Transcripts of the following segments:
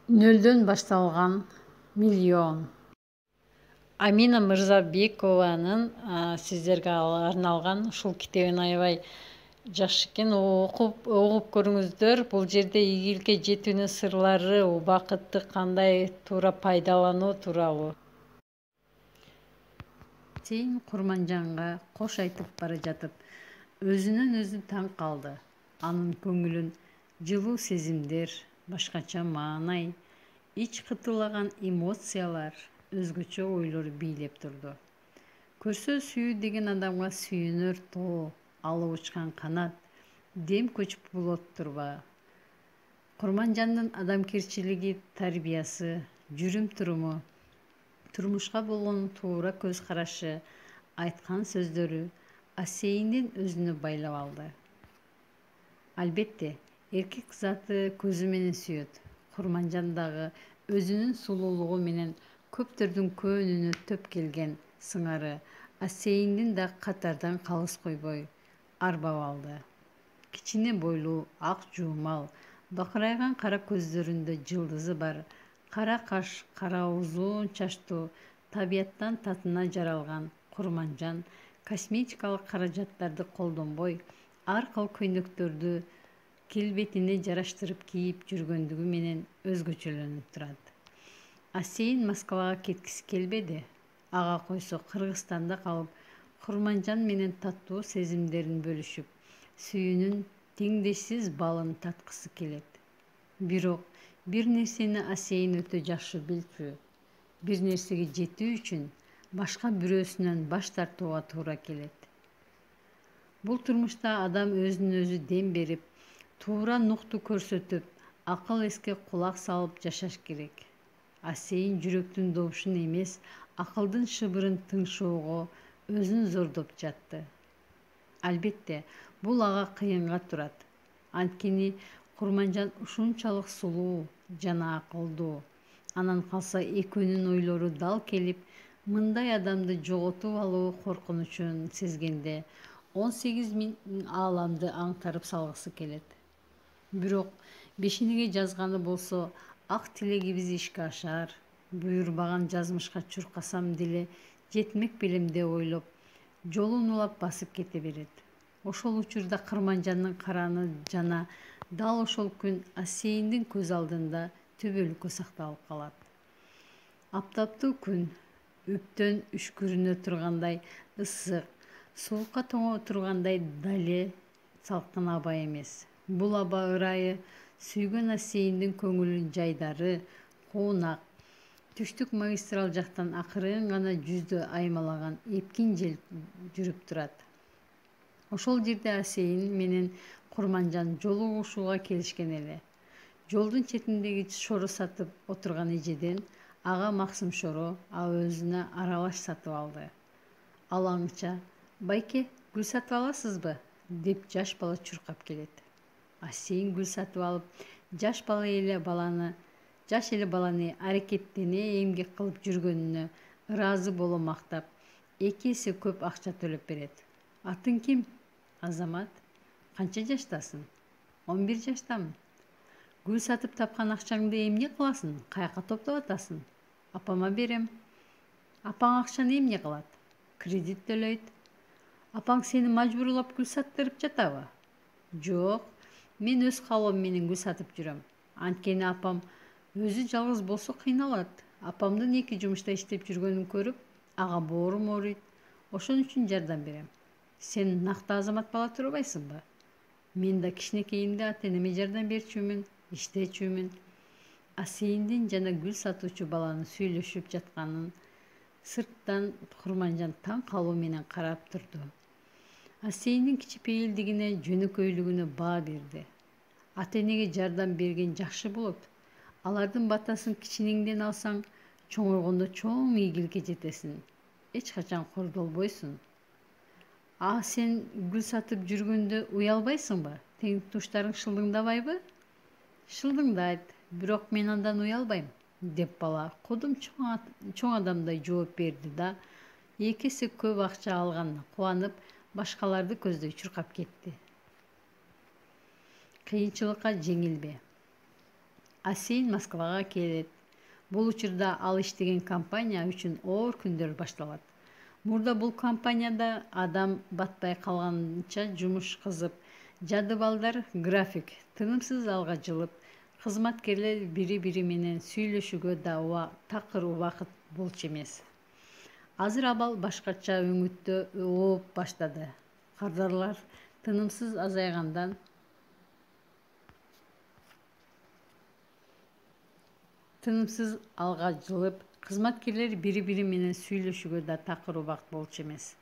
Нөлдөн башталган миллион. Амина Мырзабекованын сиздерге арналган ушул китебин аябай жакшы экен. Угуп көрүңүздөр. Бул жерде ийгиликке жетүүнүн сырлары, убакытты кандай туура пайдалануу тууралуу. Сейин Курманжанга кош айтып бара жатып, өзүнөн өзү таң калды. Анын көңүлүн жылуу сезимдер, башкача маанай, ич кытылаган эмоциялар, өзгөчө ойлор бийлеп турду. Көрсө сүйүү деген адамга сүйүнөр тоо, алып учкан канат, дем көчүп болот турба. Курманжандын адамгерчилиги, тарбиясы, жүрүм-туруму, турмушка болгон туура көз карашы, айткан сөздөрү Асейиндин өзүнө байлап алды. Албетте, эркек заты көзү менен сүйөт. Курманжан дагы өзүнүн сулуулугу менен көптөрдүн көңүлүнө төп келген сыңары Асейиндин да катардан калыс койбой арбап алды. Кичине бойлуу, ак жуумал, бакырайган кара көздөрүндө жылдызы бар, кара каш, кара узун чачтуу, табияттан татына жаралган Курманжан косметикалык каражаттарды колдонбой, ар кыл көйнөктөрдү келбетине жараштырып кийип жүргөндүгү менен өзгөчөлөнүп турат. Асейин Москвага кеткиси келбеди. Ага койсо Кыргызстанда калып, Курманжан менен таттуу сезимдерин бөлүшүп, сүйүүнүн теңдешсиз балын таткысы келет. Бирок бир нерсени Асейин өтө жакшы билчү. Бир нерсеге жетүү үчүн башка бирөөсүнөн баш тартууга туура келет. Бул турмушта адам өзүнө өзү дем берип, туура нукту көрсөтүп, акыл эске кулак салып жашаш керек. Асейин жүрөктүн добушун эмес, акылдын шыбырын тыңшоого өзүн зордоп жатты. Албетте, бул ага кыйынга турат. Анткени Курманжан ушунчалык сулуу жана акылдуу. Анан калса экөөнүн ойлору дал келип, мындай адамды жоготуп алуу коркунучун сезгенде 18.000 ааламды аңтарып салгысы келет. Бирок бешинеге жазганы болсо, ак тилегибиз ишке ашар, буйрбаган жазмышка чуркасам деле жетмек белем деп ойлоп, жолун улап басып кете берет. Ошол учурда Курманжандын караны жана дал ошол күн Асейиндин көз алдында төбөлүккө сакталып калат. Аптаптуу күн, өптөн үшкүрүнө тургандай ысык, суукка тоңо тургандай дале салкын аба эмес. Бул аба ырайы сүйгөн Асейиндин көңүлүн жайдары, куунак, түштүк магистраль жактан акырын гана жүздү аймалаган эпкин жел жүрүп турат. Ошол жерде Асейин менен Курманжан жолугушууга келишкен эле. Жолдун четиндеги шоро сатып отурган эжеден ага Максым шоро өзүнө аралаш сатып алды. Ал аңча: «Байке, гүл сатып аласызбы?» деп жаш бала чуркап келет. Асейин гүл сатып алып, жаш эле баланы аракеттене эмгек кылып жүргөнүнө ыраазы боло мактап, 2 эсе көп акча төлөп берет. «Атың ким?» «Азамат». «Канча жаштасың?» «11 жаштамын». «Гүл сатып тапкан акчаңды эмне кыласың? Каяка топтоп атасың?» «Апама берем». «Апаң акчаны эмне кылат?» «Кредит төлөйт». «Апаң сени мажбурлап гүл саттырып жатабы?» «Жок, мен өз каалоом менен гүл сатып жүрөм. Анткени апам өзү жалгыз болсо кыйналат. Апамдын 2 жумушта иштеп жүргөнүн көрүп, ага боорум ооруйт. Ошон үчүн жардам берем». «Сен накты Азамат бала турбайсыңбы?» «Мен да кичинекейимде ата-энеме жардам берчүмүн, иштечүмүн». Асейиндин жана гүл сатуучу баланын сүйлөшүп жатканын сырттан Курманжан таң калуу менен карап турду. Асейиндин кичипейилдигине, жөнөкөйлүгүнө баа берди. Ата-энеге жардам берген жакшы болот. Алардын батасын кичинеңден алсаң, чоңойгондо чоң ийгиликке жетесиң. Эч качан кордолбойсуң. Сен гүл сатып жүргөндө уялбайсыңбы? Тең туштарың шылдыңдабайбы? Шылдыңдайт, бирок мен андан уялбайм, деп бала кудум чоң адамдай жооп берди да, 2 эсе көп акча алганына кубанып, башкаларды көздөй чуркап кетти. Кыйынчылыкка жеңилбе. Асейин Москвага келет. Бул учурда ал иштеген компания үчүн оор күндөр башталат. Мурда бул компанияда адам батпай калганча жумуш кызып, жады балдар график тынымсыз алга жылып, кызматкерлер бири-бири менен сүйлөшүүгө да такыр убакыт болчу эмес. Азыр абал башкача өңүттө ооп баштады. Кардарлар тынымсыз азайгандан тынымсыз алга жылып, кызматкерлер бири-бири менен сүйлөшүүгө да такыр убакыт болчу эмес.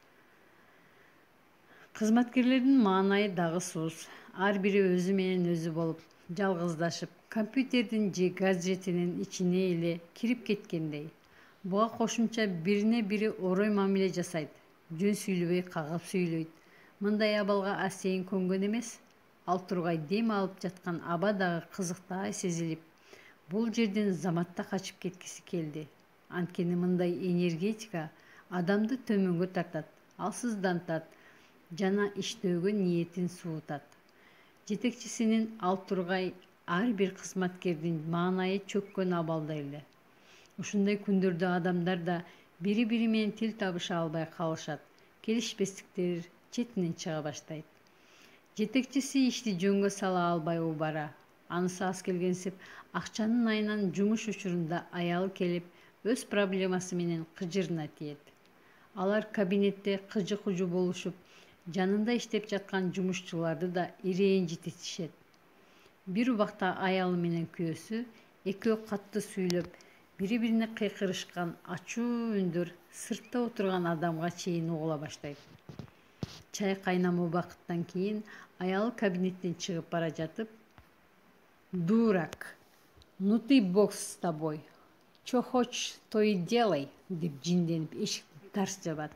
Кызматкерлердин маанайы дагы сууз. Ар бири өзү менен өзү болуп, жалгыздашып, компьютердин же гаджетинин ичине эле кирип кеткендей. Буга кошумча бирине бири орой мамиле жасайт, жөн сүйлөбөй кагып сүйлөйт. Мындай абалга Асейин көнгөн эмес. Ал тургай дем алып жаткан аба дагы кызыктай сезилип, бул жерден заматта качып кеткиси келди. Анткени мындай энергетика адамды төмөнгө тартат, алсыздантат жана иштөөгө ниетин суутат. Жетекчисинин ал тургай ар бир кызматкердин маанайы чөккөн абалда эле. Ушундай күндөрдө адамдар да бири-бири менен тил табыша албай калышат. Келишпестиктер четинен чыга баштайт. Жетекчиси ишти жөнгө сала албай убара. Анысы аз келгенсип, акчанын айынан жумуш учурунда аялы келип, өз проблемасы менен кыжырына тиет. Алар кабинетте кыжы-кужу болушуп, жанында иштеп жаткан жумушчуларды да ирэнжитишет. Бир убакта аялы менен күйөөсү экөө катты сүйлөп, бири-бирине кыйкырышкан ачуу үндөр сыртта отурган адамга чейин угула баштайт. Чай кайнама убакыттан кийин аялы кабинеттен чыгып бара жатып, «Дурак, ну ты бог с тобой, чё хочешь, то и делай», деп жинденип эшикти тарс жабат.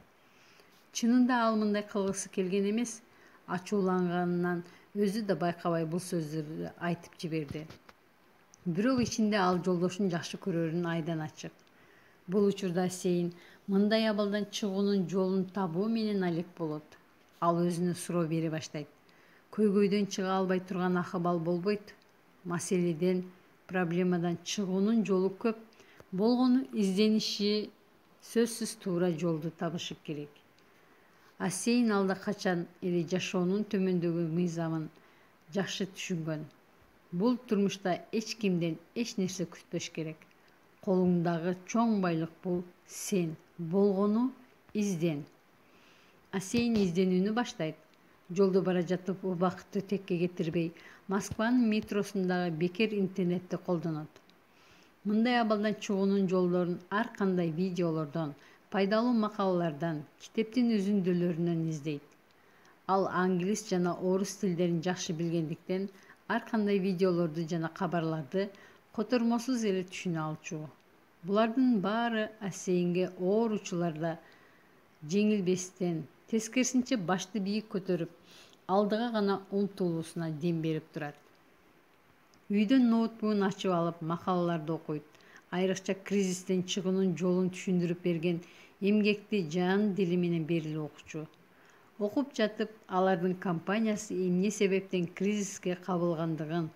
Чынында ал мындай кылгысы келген эмес, ачууланганынан өзү да байкабай бул сөздөрдү айтып жиберди. Бирок ичинде ал жолдошун жакшы көрөрүн айдан ачык. Бул учурда Асейин мындай абалдан чыгуунун жолун табуу менен алек болот. Ал өзүнө суроо бере баштайт. Көйгөйдөн чыга албай турган акыбал болбойт. Маселеден, проблемадан чыгуунун жолу көп. Болгону издениши сөзсүз туура жолду табышы керек. Асейин алда качан эле жашоонун төмөндөгү мыйзамын жакшы түшүнгөн. Бул турмушта эч кимден эч нерсе күтпөш керек. Колуңдагы чоң байлык бул сен. Болгону изден. Асейин изденүүнү баштайт. Жолдо бара жатып убакытты текке кетирбей, Москванын метросундагы бекер интернетти колдонот. Мындай абалдан чыгуунун жолдорун ар кандай видеолордон, пайдалуу макалалардан, китептин үзүндүлөрүнөн издейт. Ал англис жана орус тилдерин жакшы билгендиктен, ар кандай видеолорду жана кабарларды котормосуз эле түшүнө алчу. Булардын баары Асейинге оор учурларда жеңилбестен, тескерисинче башты бийик көтөрүп, алдыга гана умтулуусуна дем берип турат. Үйдөн ноутбугун ачып алып, макалаларды окуйт. Айрыкча кризистен чыгуунун жолун түшүндүрүп берген эмгекти жан дили менен берилип окучу. Окуп жатып, алардын компаниясы эмне себептен кризиске кабылгандыгын,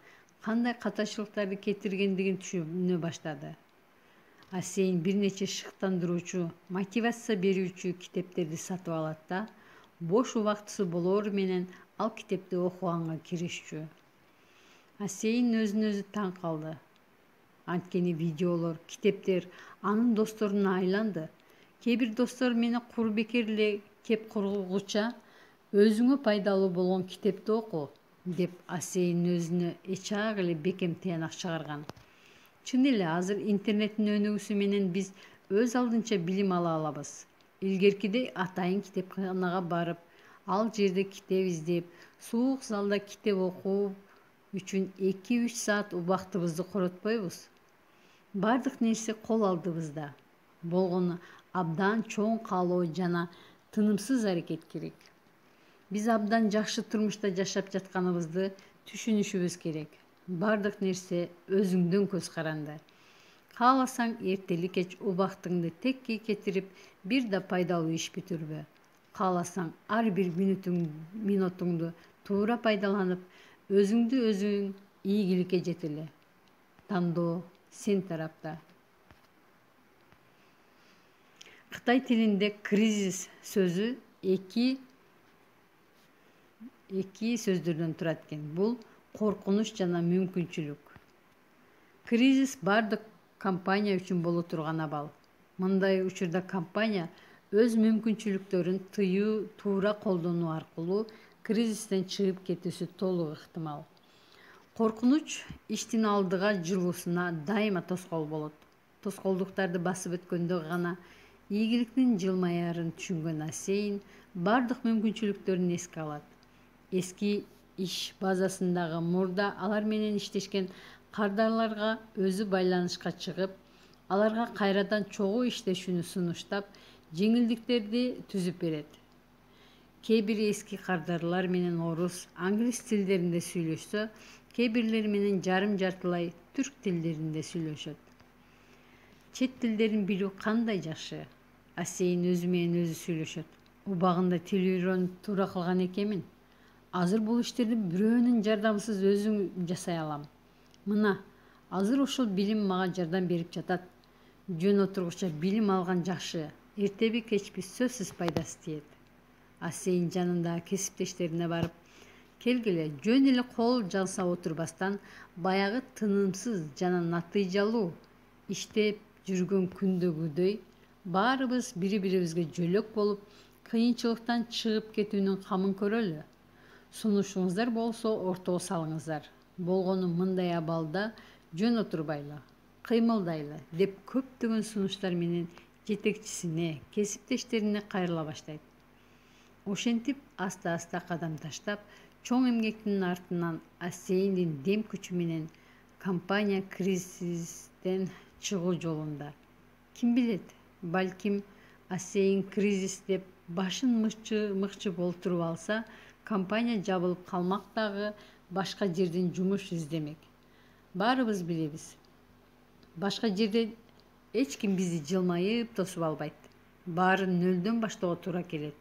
кандай катачылыктарды кетиргендигин түшүнө баштады. Асейин бир нече шыктандыруучу, мотивация берүүчү китептерди сатып алат да, бош убактысы болоору менен ал китепти окуганга киришчү. Асейин өзүн-өзү таң калды. Анткени видеолор, китептер анын досторуна айланды. Кээ бир достор мени куру бекер эле кеп кургуча, өзүңө пайдалуу болгон китепти оку, деп Асейин өзүнө эчак эле бекем тыянак чыгарган. Чын эле азыр интернеттин өнүгүүсү менен биз өз алдынча билим ала алабыз. Илгеркидей атайын китепканага барып, ал жерде китеп издеп, суук залда китеп окуу үчүн 2-3 саат убактыбызды коротпойбуз. Бардык нерсе кол алдыбызда. Болгону абдан чоң каалоо жана тынымсыз аракет керек. Биз абдан жакшы турмушта жашап жатканыбызды түшүнүшүбүз керек. Бардык нерсе өзүңдөн көз каранды. Кааласаң эртели кеч убактыңды текке кетирип, бир да пайдалуу иш бүтүрбө. Кааласаң ар бир минутуңду туура пайдаланып, өзүңдү өзүң ийгиликке жетеле. тандоо сен тарапта. Кытай тилинде кризис сөзү эки сөздөрдөн турат экен. Бул коркунуч жана мүмкүнчүлүк. Кризис бардык компания үчүн боло турган абал. Мындай учурда компания өз мүмкүнчүлүктөрүн туура колдонуу аркылуу кризистен чыгып кетүүсү толук ыктымал. Коркунуч иштин алдыга жылуусуна дайыма тоскоол болот. Тоскоолдуктарды басып өткөндө гана ийгиликтин жылмаярын түшүнгөн Асейн бардык мүмкүнчүлүктөрүн эске алат. Эски иш базасындагы мурда алар менен иштешкен кардарларга өзү байланышка чыгып, аларга кайрадан чогуу иштешүүнү сунуштап, жеңилдиктерди түзүп берет. Кээ бир эски кардарлар менен орус, англис тилдеринде сүйлөшсө, кээ бирлери менен жарым-жартылай түрк тилдеринде сүйлөшөт. Чет тилдерин билүү кандай жакшы. Асейн өзү менен өзү сүйлөшөт. Убагында тил үйрөнүп туура кылган экенмин. Азыр бул иштерди бирөөнүн жардамысыз өзүм жасай алам. Мына, азыр ушул билим мага жардам берип жатат. Жөн отургуча билим алган жакшы. Эртеби кечпи сөзсүз пайдасы тиет. Асейн жанындагы кесиптештерине барып, келгиле, жөн эле кол жазса отурбастан, баягы тынымсыз жана натыйжалуу иштеп жүргөн күндөгүдөй баарыбыз бири-бирибизге жөлөк болуп, кыйынчылыктан чыгып кетүүнүн камын көрөлү. Сунушуңуздар болсо ортого салыңыздар. Болгону мындай абалда жөн отурбайлы, кыймылдайлы деп көптөгөн сунуштар менен жетекчисине, кесиптештерине кайрыла баштайт. Ошентип аста-аста кадам таштап, чоң эмгектин артынан Асейндин дем күчү менен компания кризистен чыгуу жолунда. Ким билет, балким Асейн кризис деп башын мыкчып олтуруп алса, компания жабылып калмак дагы, башка жерден жумуш издемек. Баарыбыз билебиз. Башка жерде эч ким бизди жылмайып тосуп албайт. Баарын нөлдөн баштоого туура келет.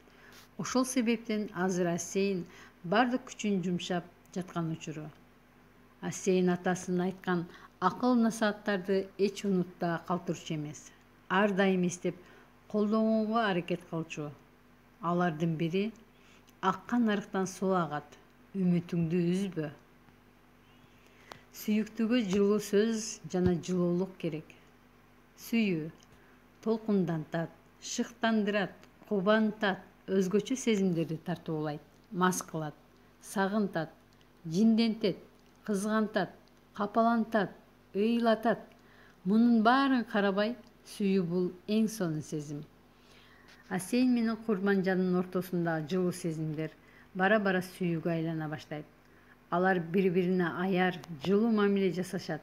Ошол себептен азыр Асейн бардык күчүн жумшап жаткан учуру. Асейн атасынын айткан акыл-насааттарды эч унутпай калтырчу эмес. Ар дайым эстеп колдонууга аракет кылчу. Алардын бири аккан арыктан суу агат. Үмүтүңдү үзбө. Сүйүктүүгө жылуу сөз жана жылуулук керек. Сүйүү толкундантат, шыктандырат, кубантат, өзгөчө сезимдерди тартуулайт, мас кылат, сагынтат, жиндентет, кызгантат, капалантат, ыйлатат. Мунун баарын карабай, сүйүү бул эң сонун сезим. Асейн менен Курманжандын ортосундагы жылуу сезимдер бара-бара сүйүүгө айлана баштайт. Алар бири-бирине аяр, жылуу мамиле жасашат.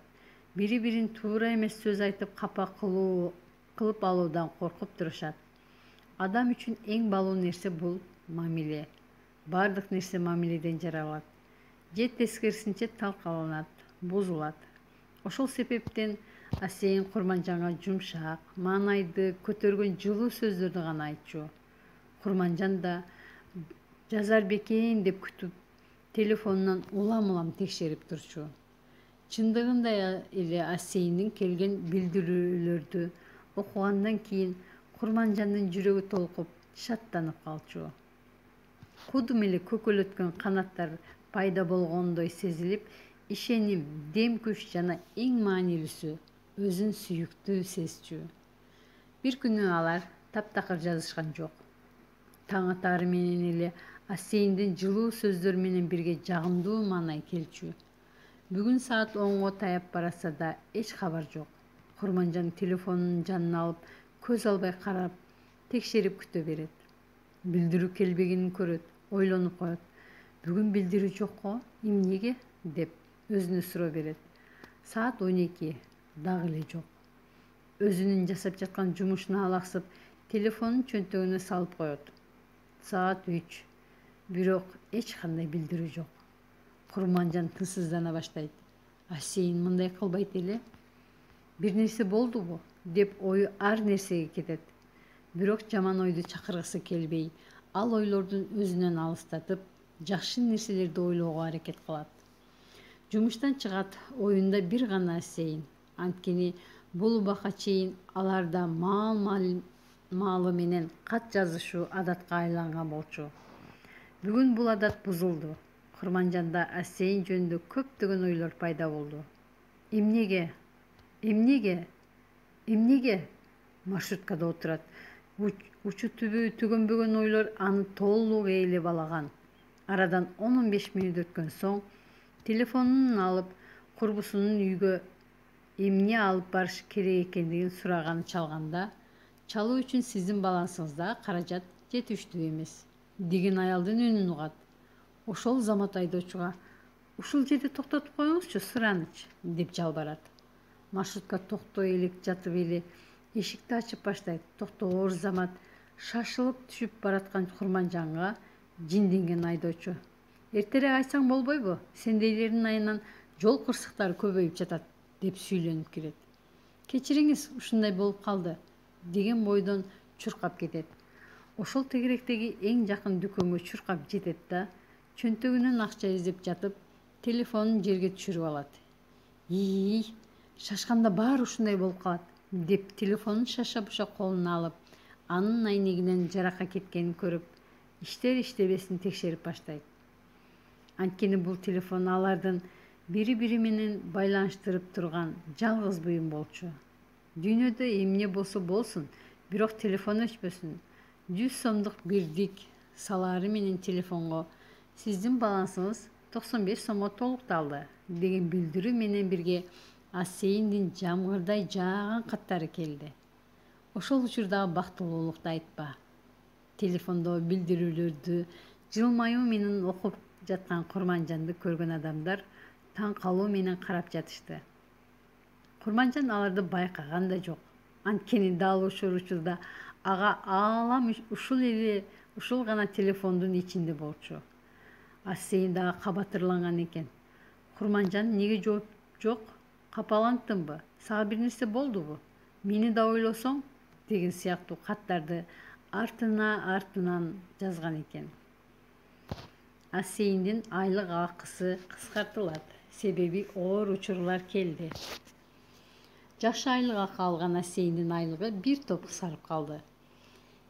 Бири-бирин туура эмес сөз айтып капа кылып алуудан коркуп турушат. Адам үчүн эң балуу нерсе бул мамиле. Бардык нерсе мамиледен жаралат. Же тескерисинче талкаланат, бузулат. Ошол себептен Асейн Курманжанга жумшак, маанайды көтөргөн жылуу сөздөрдү гана айтчу. Курманжан да жазар бекен деп күтүп, телефонунан улам-улам текшерип турчу. Чындыгында эле Асейндин келген билдирүүлөрдү окугандан кийин Курманжандын жүрөгү толкуп, шаттанып калчу. Кудум эле көкөлөткөн канаттар пайда болгондой сезилип, ишеним, дем күч жана эң маанилүүсү өзүн сүйүктүү сезчү. Бир күнү алар таптакыр жазышкан жок. Таң атары менен эле Асейндин жылуу сөздөр менен бирге жагымдуу маанай келчү. Бүгүн саат 10го таяп баратса да эч кабар жок. Курманжан телефонунун жанына алып, көз албай карап, текшерип күтө берет. Билдирүү келбегенин көрөт, ойлонуп коет. Бүгүн билдирүү жокко, эмнеге деп өзүнө суроо берет. Саат 12, дагы эле жок. Өзүнүн жасап жаткан жумушуна алаксып, телефонун чөнтөгүнө салып коет. Саат 3, бирок эч кандай билдирүү жок. Курманжан тынчсыздана баштайт. Асейн мындай кылбайт эле. Бир нерсе болдубу деп ою ар нерсеге кетет. Бирок жаман ойду чакыргысы келбей, ал ойлордун өзүнөн алыстатып, жакшы нерселерди ойлоого аракет кылат. Жумуштан чыгат оюнда бир гана Асейин. Анткени бул убакка чейин аларда маалы менен кат жазышуу адатка айланган болчу. Бүгүн бул адат бузулду. Курманжанда Асейин жөнүндө көптөгөн ойлор пайда болду. Эмнеге? Эмнеге? Эмнеге? Маршруткада отурат. Учу түбү түгөнбөгөн ойлор аны толук ээлеп алаган. Арадан 10-15 мүнөт өткөн соң телефонун алып курбусунун үйгө эмне алып барыш керек экендигин сураганы чалганда, чалуу үчүн сиздин балансыңызда каражат жетиштүү эмес деген аялдын үнүн угат. Ошол замат айдоочуга ушул жерде токтотуп коюңузчу, Сыраныч, деп жалбарат. Маршрутка токтой элек жатып эле эшикти ачып баштайт. Токтоор замат шашылып түшүп бараткан Курманжанга жинденген айдоочу: эртерээк айтсаң болбойбу? Сендейлердин айынан жол кырсыктары көбөйүп жатат, деп сүйлөнүп кирет. Кечириңиз, ушундай болуп калды, деген бойдон чуркап кетет. Ошол тегеректеги эң жакын дүкөнгө чуркап жетет да, чөнтөгүнөн акча издеп жатып, телефонун жерге түшүрүп алат. Шашканда баары ушундай болуп калат, деп телефонун шаша-буша колуна алып, анын айнегинен жарака кеткенин көрүп, иштер-иштебесин текшерип баштайт. Анткени бул телефон алардын бири-бири менен байланыштырып турган жалгыз буюм болчу. Дүйнөдө эмне болсо болсун, бирок телефон өчпөсүн. 100 сомдук бирдик салаары менен телефонго сиздин балансыңыз 95 сомго толукталды деген билдирүү менен бирге Асейиндин жамгырдай жааган каттары келди. Ошол учурдагы бактылуулукту айтпа. Телефондо билдирүүлөрдү жылмаюу менен окуп жаткан Курманжанды көргөн адамдар таң калуу менен карап жатышты. Курманжан аларды байкаган да жок. Анткени дал ошол учурда ага аалам ушул гана телефондун ичинде болчу. Асейин дагы кабатырланган экен. Курманжан неге жооп жок? Капаландыңбы? Сага бир нерсе болдубу? Мени да ойлосоң, деген сыяктуу каттарды артынан жазган экен. Асейиндин айлык акысы кыскартылат, себеби оор учурлар келди. Жакшы айлык акы алган Асейиндин айлыгы бир топ кысарып калды.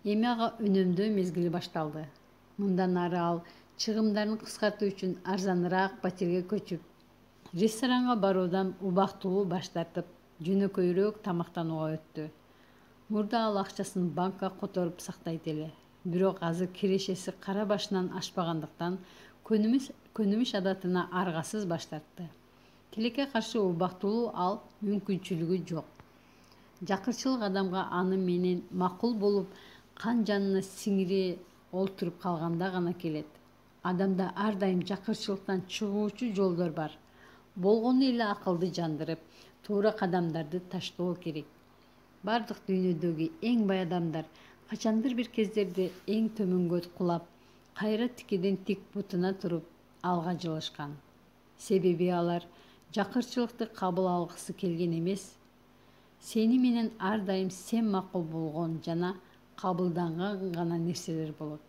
Эми ага үнөмдөө мезгили башталды. Мындан ары ал чыгымдарын кыскартуу үчүн арзаныраак патерге көчүп, ресторанга баруудан убактылуу баш тартып, жөнөкөйрөөк тамактанууга өттү. Мурда ал акчасын банкка которуп сактайт эле. Бирок азыр кирешеси кара башынан ашпагандыктан көнүмүш адатына аргасыз баш тартты. Тилекке каршы убактылуу ал мүмкүнчүлүгү жок. Жакырчылык адамга аны менен макул болуп, кан жанына сиңире олтуруп калганда гана келет. Адамда ар дайым жакырчылыктан чыгуучу жолдор бар. Болгону эле акылды жандырып, туура кадамдарды таштоо керек. Бардык дүйнөдөгү эң бай адамдар качандыр бир кездерде эң төмөнгө кулап, кайра тикеден тик бутуна туруп алга жылышкан. Себеби алар жакырчылыкты кабыл алгысы келген эмес. Сени менен ар дайым сен макул болгон жана кабылданган гана нерселер болот.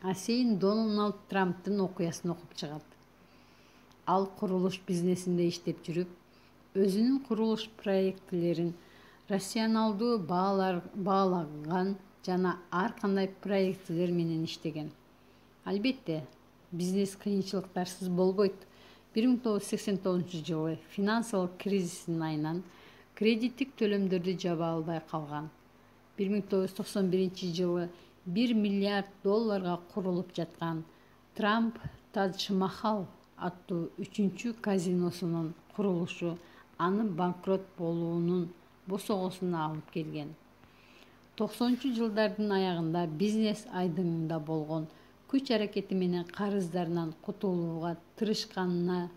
Асейин Дональд Трамптын окуясын окуп чыгат. Ал курулуш бизнесинде иштеп жүрүп, өзүнүн курулуш проектилерин рационалдуу баалаган жана ар кандай проектилер менен иштеген. Албетте, бизнес кыйынчылыктарсыз болбойт. 1989 жылы финансылык кризистин айынан кредиттик төлөмдөрдү жаба албай калган. 1991 жылы $1 миллиард курулуп жаткан Трамп Тадж Махал аттуу 3-чү казиносунун курулушу аны банкрот болуунун босогосуна алып келген. 90-жылдардын аягында бизнес айдыңында болгон күч аракети менен карыздарынан кутулууга тырышканына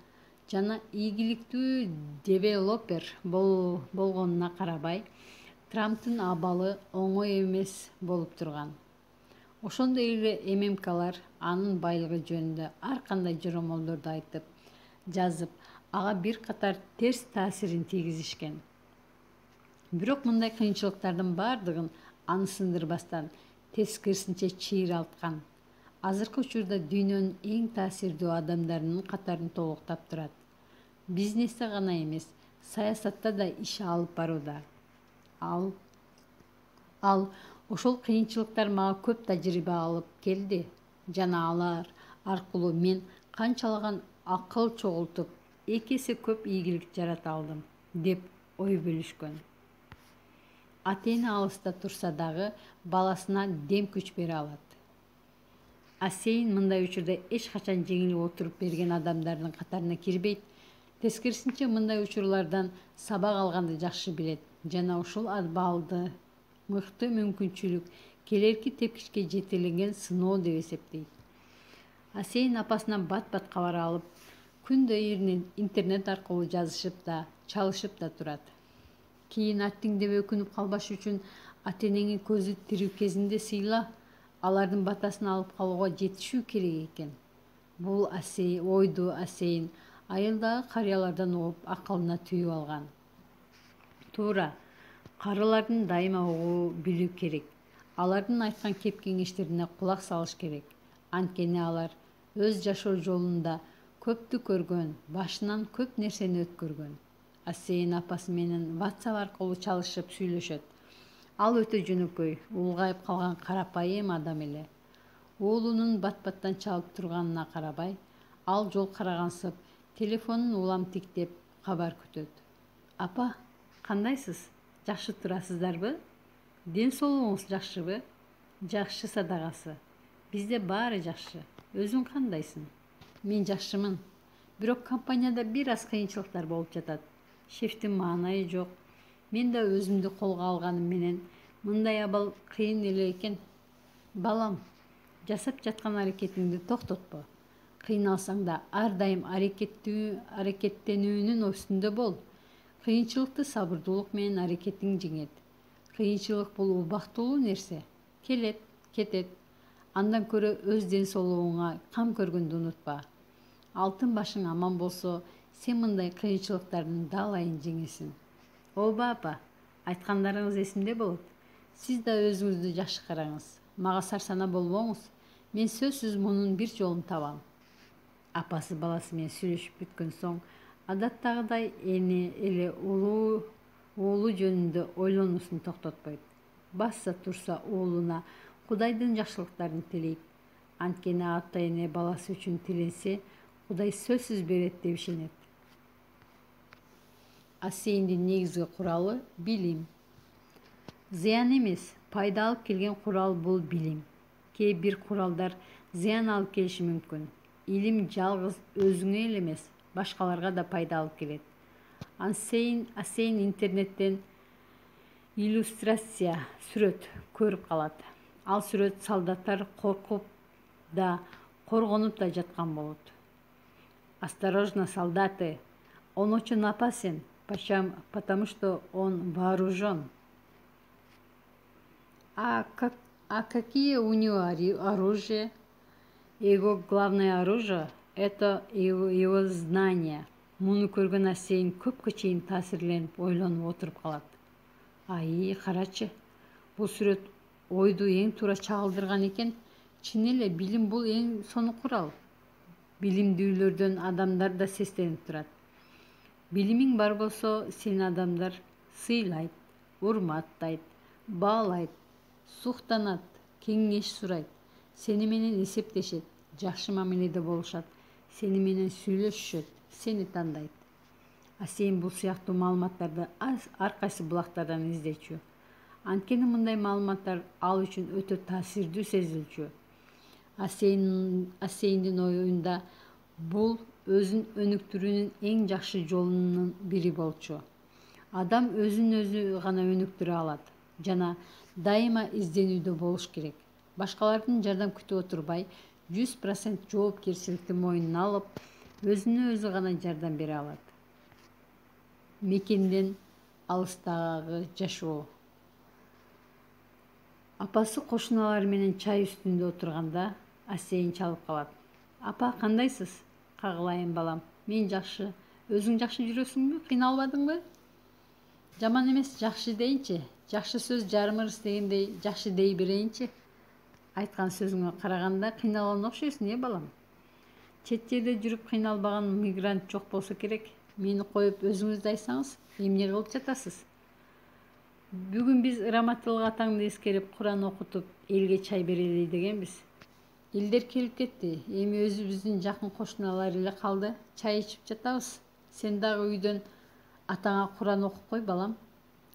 жана ийгиликтүү девелопер болгонуна карабай, Трамптын абалы оңой эмес болуп турган. Ошондой эле ММКлар анын байлыгы жөнүндө ар кандай жоромолдорду айтып, жазып, ага бир катар терс таасирин тийгизишкен. Бирок мындай кыйынчылыктардын бардыгын аны сындырбастан, тескерисинче чыйралткан. азыркы учурда дүйнөнүн эң таасирдүү адамдарынын катарын толуктап турат. Бизнесте гана эмес, саясатта да иш алып барууда. Ал ошол кыйынчылыктар мага көп тажрыйба алып келди жана алар аркылуу мен канчалаган акыл чогултуп, эки эсе көп ийгилик жарата алдым, деп ой бөлүшкөн. Ата-эне алыста турса дагы баласына дем күч бере алат. Асейин мындай учурда эч качан жеңилип отуруп берген адамдардын катарына кирбейт. Тескерисинче мындай учурлардан сабак алганды жакшы билет жана ушул абалды мыкты мүмкүнчүлүк келерки тепкичке жетелеген сыноо деп эсептейт. Асейин апасынан бат-бат кабар алып, күндө интернет аркылуу жазышып да, чалышып да турат. Кийин аттиң деп өкүнүп калбаш үчүн ата-энеңи көзү тирүү кезинде сыйла, алардын батасын алып калууга жетишүү керек экен. Бул ойду Асейин айылдагы карыялардан угуп акылына түйүп алган. Туура, карылардын дайыма угуу билүү керек. Алардын айткан кеп кеңештерине кулак салыш керек. Анткени алар өз жашоо жолунда көптү көргөн, башынан көп нерсени өткөргөн. Асейин апасы менен WhatsApp аркылуу чалышып сүйлөшөт. Ал өтө жөнөкөй, улгайып калган карапайым адам эле. Уулунун бат-баттан чалып турганына карабай, ал жол карагансып, телефонун улам тиктеп кабар күтөт. Апа, кандайсыз? Жакшы турасыздарбы? Ден соолугуңуз жакшыбы? Жакшы садагасы. Бизде баары жакшы. Өзүң кандайсың? Мен жакшымын. Бирок компанияда бир аз кыйынчылыктар болуп жатат. Шефтин маанайы жок. Мен да өзүмдү колго алганым менен мындай абал кыйын эле экен. Балам, жасап жаткан аракетиңди токтотпо. Кыйналсаң да ар дайым аракеттенүүнүн үстүндө бол. Кыйынчылыкты сабырдуулук менен аракетиң жеңет. Кыйынчылык бул убактылуу нерсе. Келет, кетет. Андан көрө өз ден соолугуңа кам көргөндү унутпа. Алтын башың аман болсо, сен мындай кыйынчылыктардын далайын жеңесиң. Ооба апа, айткандарыңыз эсимде болот. Сиз да өзүңүздү жакшы караңыз. Мага сарсана болбоңуз. Мен сөзсүз мунун бир жолун табам. Апасы баласы менен сүйлөшүп бүткөн соң, адаттагыдай эне эле уулу жөнүндө ойлонуусун токтотпойт. Басса турса уулуна Кудайдын жакшылыктарын тилейт. Анткени ата-эне баласы үчүн тиленсе, Кудай сөзсүз берет деп ишенет. Асейиндин негизги куралы — билим. Зыян эмес, пайда алып келген курал бул билим. Кээ бир куралдар зыян алып келиши мүмкүн. Илим жалгыз өзүңө эле эмес, башкаларга да пайда алып келет. Асейин интернеттен иллюстрация, сүрөт көрүп калат. Ал сүрөт солдаттар коркуп да, коргонуп да жаткан болот. Осторожно, солдаты, он очень опасен, потому что он вооружен. А какие у него оружия? Его главное оружие — это его знание. Муну көргөн Асейин көпкө чейин таасирленип, ойлонуп отуруп калат. Карачы, бул сүрөт ойду эң туура чагылдырган экен. Чын эле билим бул эң сонун курал. Билимдүүлөрдөн адамдар да сестенип турат. Билимиң бар болсо, сени адамдар сыйлайт, урматтайт, баалайт, суктанат, кеңеш сурайт, сени менен эсептешет, жакшы мамиледе болушат, сени менен сүйлөшүшөт, сени тандайт. Асейин бул сыяктуу маалыматтарды ар кайсы булактардан издечү. Анткени мындай маалыматтар ал үчүн өтө таасирдүү сезилчү. Асейиндин оюнда бул өзүн өнүктүрүүнүн эң жакшы жолунун бири болчу. Адам өзүн өзү гана өнүктүрө алат жана дайыма изденүүдө болуш керек. Башкалардын жардам күтүп отурбай, 100% жоопкерчиликти мойнуна алып, өзүнө өзү гана жардам бере алат. Мекенден алыстагы жашоо. Апасы кошуналары менен чай үстүндө отурганда Асейин чалып калат. Апа, кандайсыз? Кагылайын балам. Мен жакшы. Өзүң жакшы жүрөсүңбү? Кыйналбадыңбы? Жаман эмес, жакшы дейинчи. Жакшы сөз жарым ырыс дегендей, жакшы дей берейинчи. айткан сөзүңө караганда кыйналган окшойсуң, балам? Чет жерде жүрүп кыйналбаган мигрант жок болсо керек. Мени коюп өзүңүз айтсаңыз, эмне кылып жатасыз? Бүгүн биз ыраматтылык атаңды эскерип Куран окутуп, элге чай берели дегенбиз. Элдер келип кетти. Эми өзүбүздүн жакын кошуналар эле калды. Чай ичип жатабыз. Сен дагы үйдөн атаңа Куран окуп кой, балам.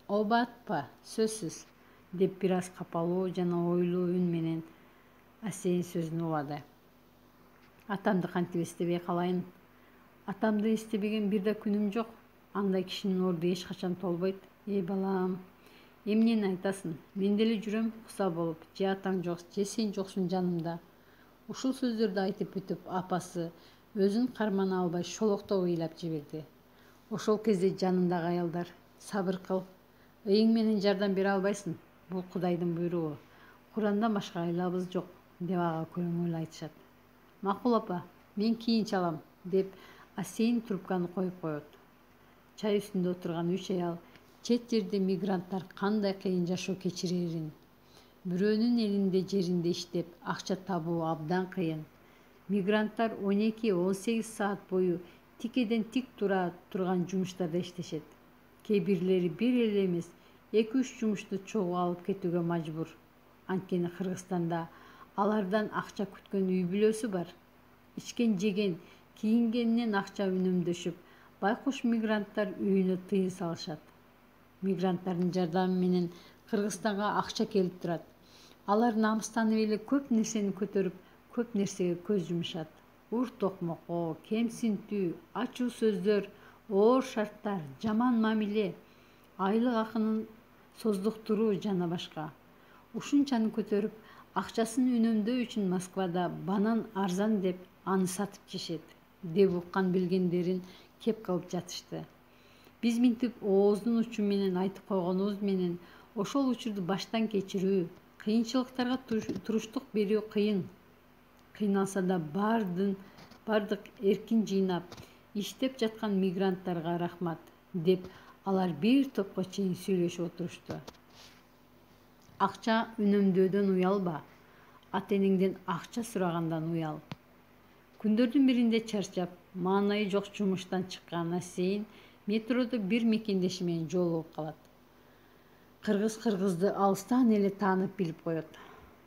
Ооба атпа, сөзсүз, деп бир аз капалуу жана ойлуу үн менен Асейин сөзүн улады. Атамды кантип эстебей калайын? Атамды эстебеген бир да күнүм жок. Андай кишинин орду эч качан толбойт. Балам, эмнени айтасың? Мен деле жүрөм куса болуп. Же атаң жок, же сен жоксуң жанымда. Ушул сөздөрдү айтып бүтүп, апасы өзүн кармана албай шолоктоп ыйлап жиберди. Ошол кезде жанындагы аялдар: сабыр кыл, ыйың менен жардам бере албайсың. Бул Кудайдын буйругу. Курандан башка айлабыз жок, деп ага көңүл айтышат. Макул апа, мен кийин чалам, деп Асейин трубканы коюп коет. Чай үстүндө отурган 3 аял чет жерде мигранттар кандай кыйын жашоо кечирерин, бирөөнүн элинде жеринде иштеп акча табуу абдан кыйын. Мигранттар 12-18 саат бою тикеден тик тура турган жумуштарда иштешет. Кээ бирлери бир эле эмес, 2-3 жумушту чогуу алып кетүүгө мажбур. Анткени Кыргызстанда алардан акча күткөн үй бүлөсү бар. Ичкен жеген, кийингенинен акча үнөмдөшүп, байкуш мигранттар үйүнө тыйын салышат. Мигранттардын жардамы менен Кыргызстанга акча келип турат. Алар намыстанып эле көп нерсени көтөрүп, көп нерсеге көз жумушат. Ур токмокко, кемсинтүү, ачуу сөздөр, оор шарттар, жаман мамиле, айлык акынын создуктуруу жана башка. Ушунчаны көтөрүп, акчасын үнөмдөө үчүн Москвада банан арзан деп аны сатып жешет, деп уккан билгендерин кеп кылып жатышты. Биз минтип ооздун учу менен айтып койгонубуз менен ошол учурду баштан кечирүү, кыйынчылыктарга туруштук берүү кыйын. Кыйналса да бардык эркин жыйнап, иштеп жаткан мигранттарга рахмат, деп алар бир топко чейин сүйлөшүп отурушту. Акча үнөмдөөдөн уялба, ата-энеңден акча сурагандан уял. Күндөрдүн биринде чарчап, маанайы жок жумуштан чыккан Асейин метродо бир мекендеши менен жолугуп калат. Кыргызды алыстан эле таанып билип коет.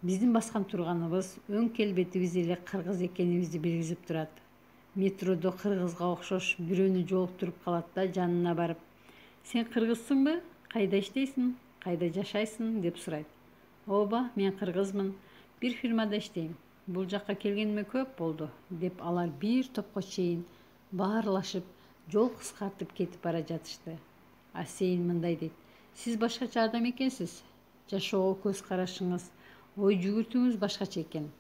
Биздин баскан турганыбыз, өң келбетибиз эле кыргыз экенибизди билгизип турат. Метродо кыргызга окшош бирөөнү жолуктуруп калат да жанына барып: сен кыргызсыңбы? Кайда иштейсиң? Кайда жашайсың? Деп сурайт. Ооба, мен кыргызмын. Бир фирмада иштейм. Бул жакка келгениме көп болду, деп алар бир топко чейин баарлашып, жол кыскартып кетип бара жатышты. Асейин мындай дейт: сиз башкача адам экенсиз. Жашоого көз карашыңыз, ой жүгүртүүңүз башкача экен.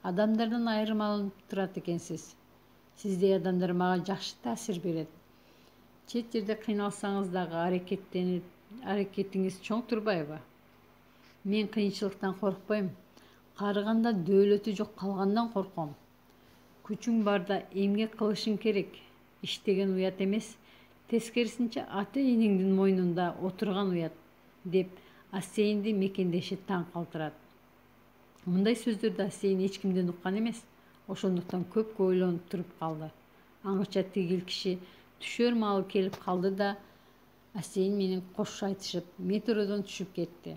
Адамдардан айырмаланып турат экенсиз. Сиздей адамдар мага жакшы таасир берет. Чет жерде кыйналсаңыз дагы аракетиңиз чоң турбайбы? Мен кыйынчылыктан коркпойм. Карыганда дөөлөтү жок калгандан корком. Күчүң барда эмгек кылышың керек. Иштеген уят эмес, тескерисинче ата-энеңдин мойнунда отурган уят, деп Асейинди мекендеши таң калтырат. Мындай сөздөрдү Асейин эч кимден уккан эмес, ошондуктан көп ойлонуп туруп калды. Аңгыча тигил киши түшөр маалы келип калды да Асейин менен кош айтышып, метродон түшүп кетти.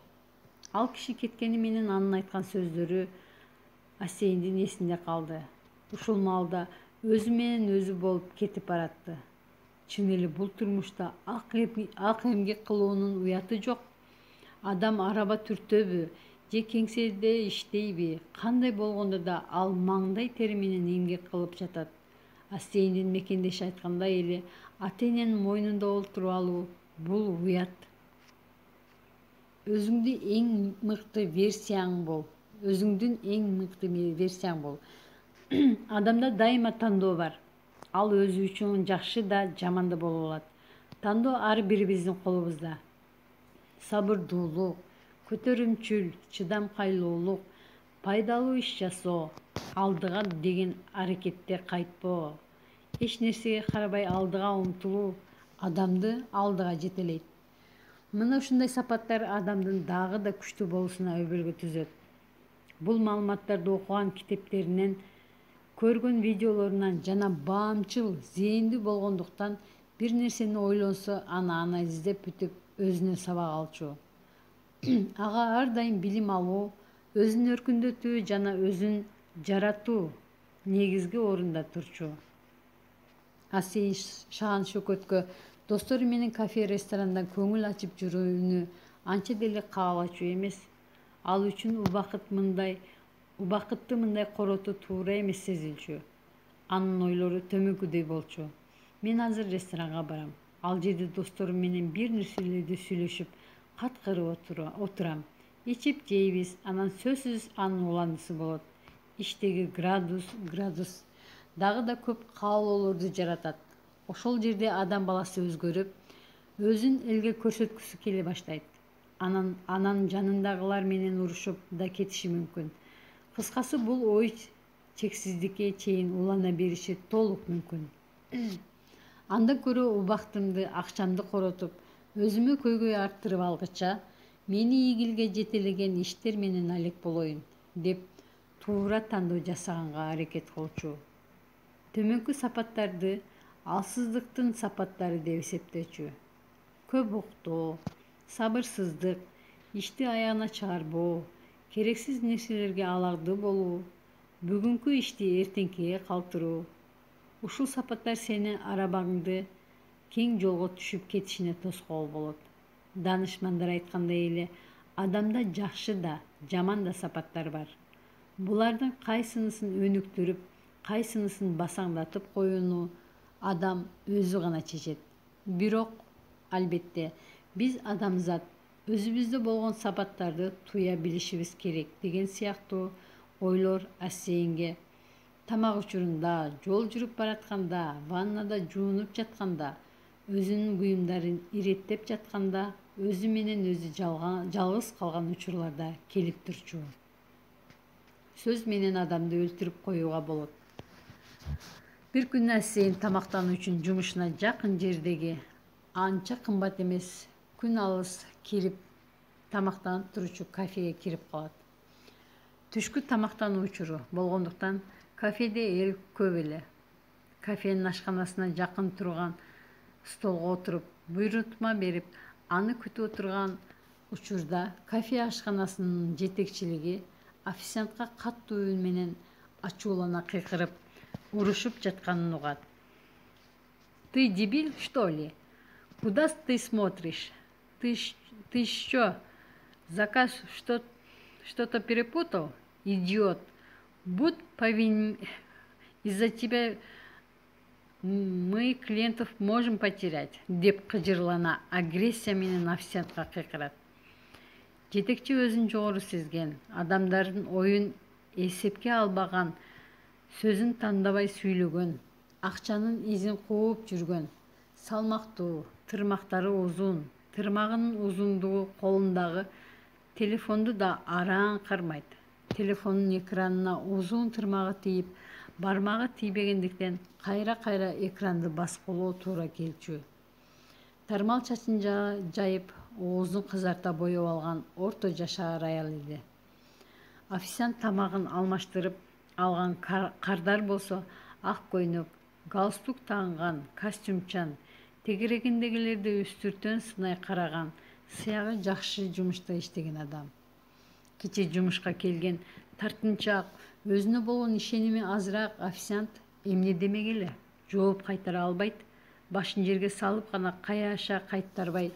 Ал киши кеткени менен анын айткан сөздөрү Асейиндин эсинде калды. Ушул маалда өзү менен өзү болуп кетип баратты. Чын эле бул турмушта ак эмгек кылуунун уяты жок. Адам араба түртөбү же кеңседе иштейби, кандай болгондо да ал маңдай тери менен эмгек кылып жатат. Асейиндин мекендеши айткандай эле ата-эненин мойнунда отуруп алуу бул уят. Өзүңдүн эң мыкты версияң бол. Адамда дайыма тандоо бар. Ал өзү үчүн жакшы да, жаман да боло алат. Тандоо ар бирибиздин колубузда. Сабырдуулук, көтөрүмчүл, чыдамкайлуулук, пайдалуу иш жасоо, алдыга деген аракетте кайтпоо, эч нерсеге карабай алдыга умтулуу адамды алдыга жетелейт. Мына ушундай сапаттар адамдын дагы да күчтүү болуусуна өбөлгө түзөт. Бул маалыматтарды окуган китептеринен, көргөн видеолорунан жана баамчыл, зээндүү болгондуктан бир нерсени ойлонсо, аны издеп бүтүп өзүнө сабак алчу. Ага ар дайым билим алуу, өзүн өркүндөтүү жана өзүн жаратуу негизги орунда турчу. Асейин Шаан Шөкөткө достору менен кафе ресторандан көңүл ачып жүрүүнү анча деле каалачу эмес. Ал үчүн убакытты мындай коротуу туура эмес сезилчү. Анын ойлору төмөнкүдөй болчу. Мен азыр ресторанга барам. Ал жерде досторум менен бир нерселерди сүйлөшүп, каткырып отурам. Ичип жейбиз, анан сөзсүз анын уландысы болот. Иштеги градус дагы да көп каалоолорду жаратат. Ошол жерде адам баласы өзгөрүп, өзүн элге көрсөткүсү келе баштайт. Анан жанындагылар менен урушуп да кетиши мүмкүн. Кыскасы, бул ой чексиздикке чейин улана бериши толук мүмкүн. Андан көрө убактымды, акчамды коротуп, өзүмө көйгөй арттырып алгыча, мени ийгилге жетелеген иштер менен алек болоюн, деп туура тандоо жасаганга аракет кылчу. Төмөнкү сапаттарды алсыздыктын сапаттары деп эсептечү. Көп уктоо, сабырсыздык, ишти аягына чыгарбоо, керексиз нерселерге алагды болуу, бүгүнкү ишти эртеңкиге калтыруу. Ушул сапаттар сени арабаңды кең жолго түшүп кетишине тоскоол болот. Данышмандар айткандай эле, адамда жакшы да, жаман да сапаттар бар. Булардын кайсынысын өнүктүрүп, кайсынысын басаңдатып коюуну адам өзү гана чечет. Бирок, албетте, биз адамзат өзүбүздө болгон сапаттарды туя билишибиз керек деген сыяктуу ойлор Асейинге тамак учурунда, жол жүрүп баратканда, ваннада жуунуп жатканда, өзүнүн буюмдарын иреттеп жатканда, өзү менен өзү жалгыз калган учурларда келип турчу. Сөз менен адамды өлтүрүп коюуга болот. Бир күнү Асейин тамактануу үчүн жумушуна жакын жердеги анча кымбат эмес, күн алыс кирип тамактанып туручу кафеге кирип калат. Түшкү тамактануу учуру болгондуктан кафеде эл көп эле. Кафенин ашканасына жакын турган столго отуруп, буйрутма берип, аны күтүп отурган учурда кафе ашканасынын жетекчилиги официантка каттуу үн менен ачуулана кыйкырып, урушуп жатканын угат. Ты дебил, что ли? Куда ты смотришь? Ты что, заказ что-то перепутал? Идиот. Будь повинен, из-за тебя мы клиентов можем потерять, деп кыжырлана агрессия менен официантка кыйкырат. Жетекчи өзүн жогору сезген, адамдардын оюн эсепке албаган, сөзүн тандабай сүйлөгөн, акчанын изин кууп жүргөн, салмактуу, тырмактары узун, тырмагынын узундугу колундагы телефонду да араң кармайт. Телефонун экранына узун тырмагы тийип, бармагы тийбегендиктен кайра-кайра экранды баскылоо туура келчү. Тармал чачын жайып, оозун кызарта боеп алган орто жашар аял эле. Официант тамагын алмаштырып алган кардар болсо ак көйнөк, галстук тагынган, костюмчан, тегерегиндегилерди үстүртөн сынай караган, сыягы жакшы жумушта иштеген адам. Кече жумушка келген тартынчаак, өзүнө болгон ишеними азыраак официант эмне демек жооп кайтара албайт, башын жерге салып гана каяша кайтарбай,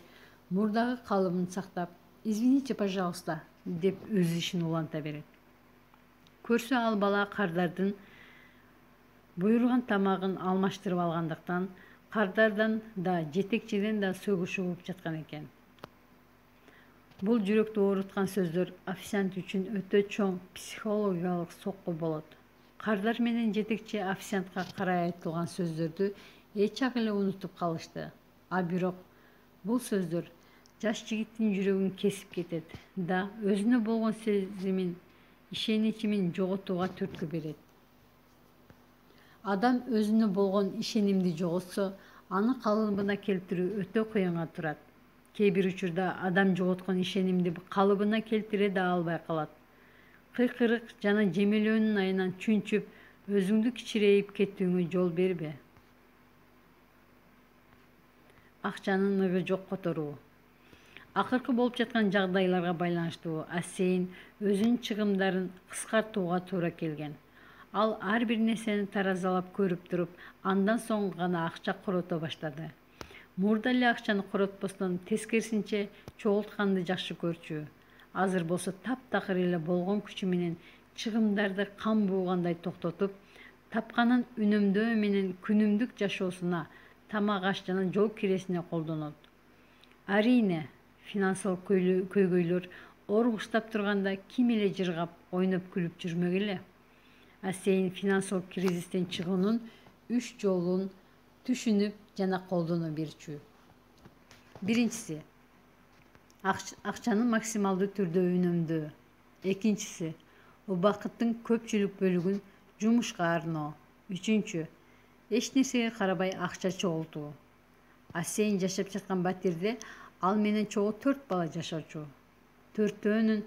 мурдагы калыбын сактап, «Извините, пожалуйста», деп өз ишин уланта берет. Көрсө ал бала кардардын буйруган тамагын алмаштырып алгандыктан, кардардан да, жетекчиден да сөгүшү угуп жаткан экен. Бул жүрөктү ооруткан сөздөр официант үчүн өтө чоң психологиялык сокку болот. Кардар менен жетекчи официантка карай айтылган сөздөрдү эч ак эле унутуп калышты. А бирок бул сөздөр жаш жигиттин жүрөгүн кесип кетет да өзүнө болгон сезимин, ишеничимин жоготууга түрткү берет. Адам өзүнө болгон ишенимди жоготсо, аны калыбына келтирүү өтө кыйынга турат. Кээ бир учурда адам жоготкон ишенимди калыбына келтире да албай калат. кыйкырык жана жемелөөнүн айынан чүнчүп өзүңдү кичирейип кетүүңө жол бербе. Акчанын ныгы жок которуу. Акыркы болуп жаткан жагдайларга байланыштуу Ассейн өзүнүн чыгымдарын кыскартууга туура келген. Ал ар бир нерсени таразалап көрүп туруп, андан соң гана акча корото баштады. Мурда эле акчаны коротпостон тескерисинче чогултканды жакшы көрчү. Азыр болсо таптакыр эле болгон күчү менен чыгымдарды кан буугандай токтотуп, тапканын үнөмдөө менен күнүмдүк жашоосуна, тамак аш жана жол киресине колдонот. Арийне, финансылык көйгөйлөр оргуштап турганда ким эле жыргап, ойноп күлүп жүрмөк эле. Ассейн финансылык кризистен чыгуунун 3 жолун түшүнүп жана колдоно берчү. Биринчиси, акчаны максималдуу түрдө үнөмдөө. Экинчиси, убакыттын көпчүлүк бөлүгүн жумушка арноо. Үчүнчү, эч нерсеге карабай акча чогултуу. Ассейн жашап жаткан батирде ал менен чогуу 4 бала жашачу. Төртөөнүн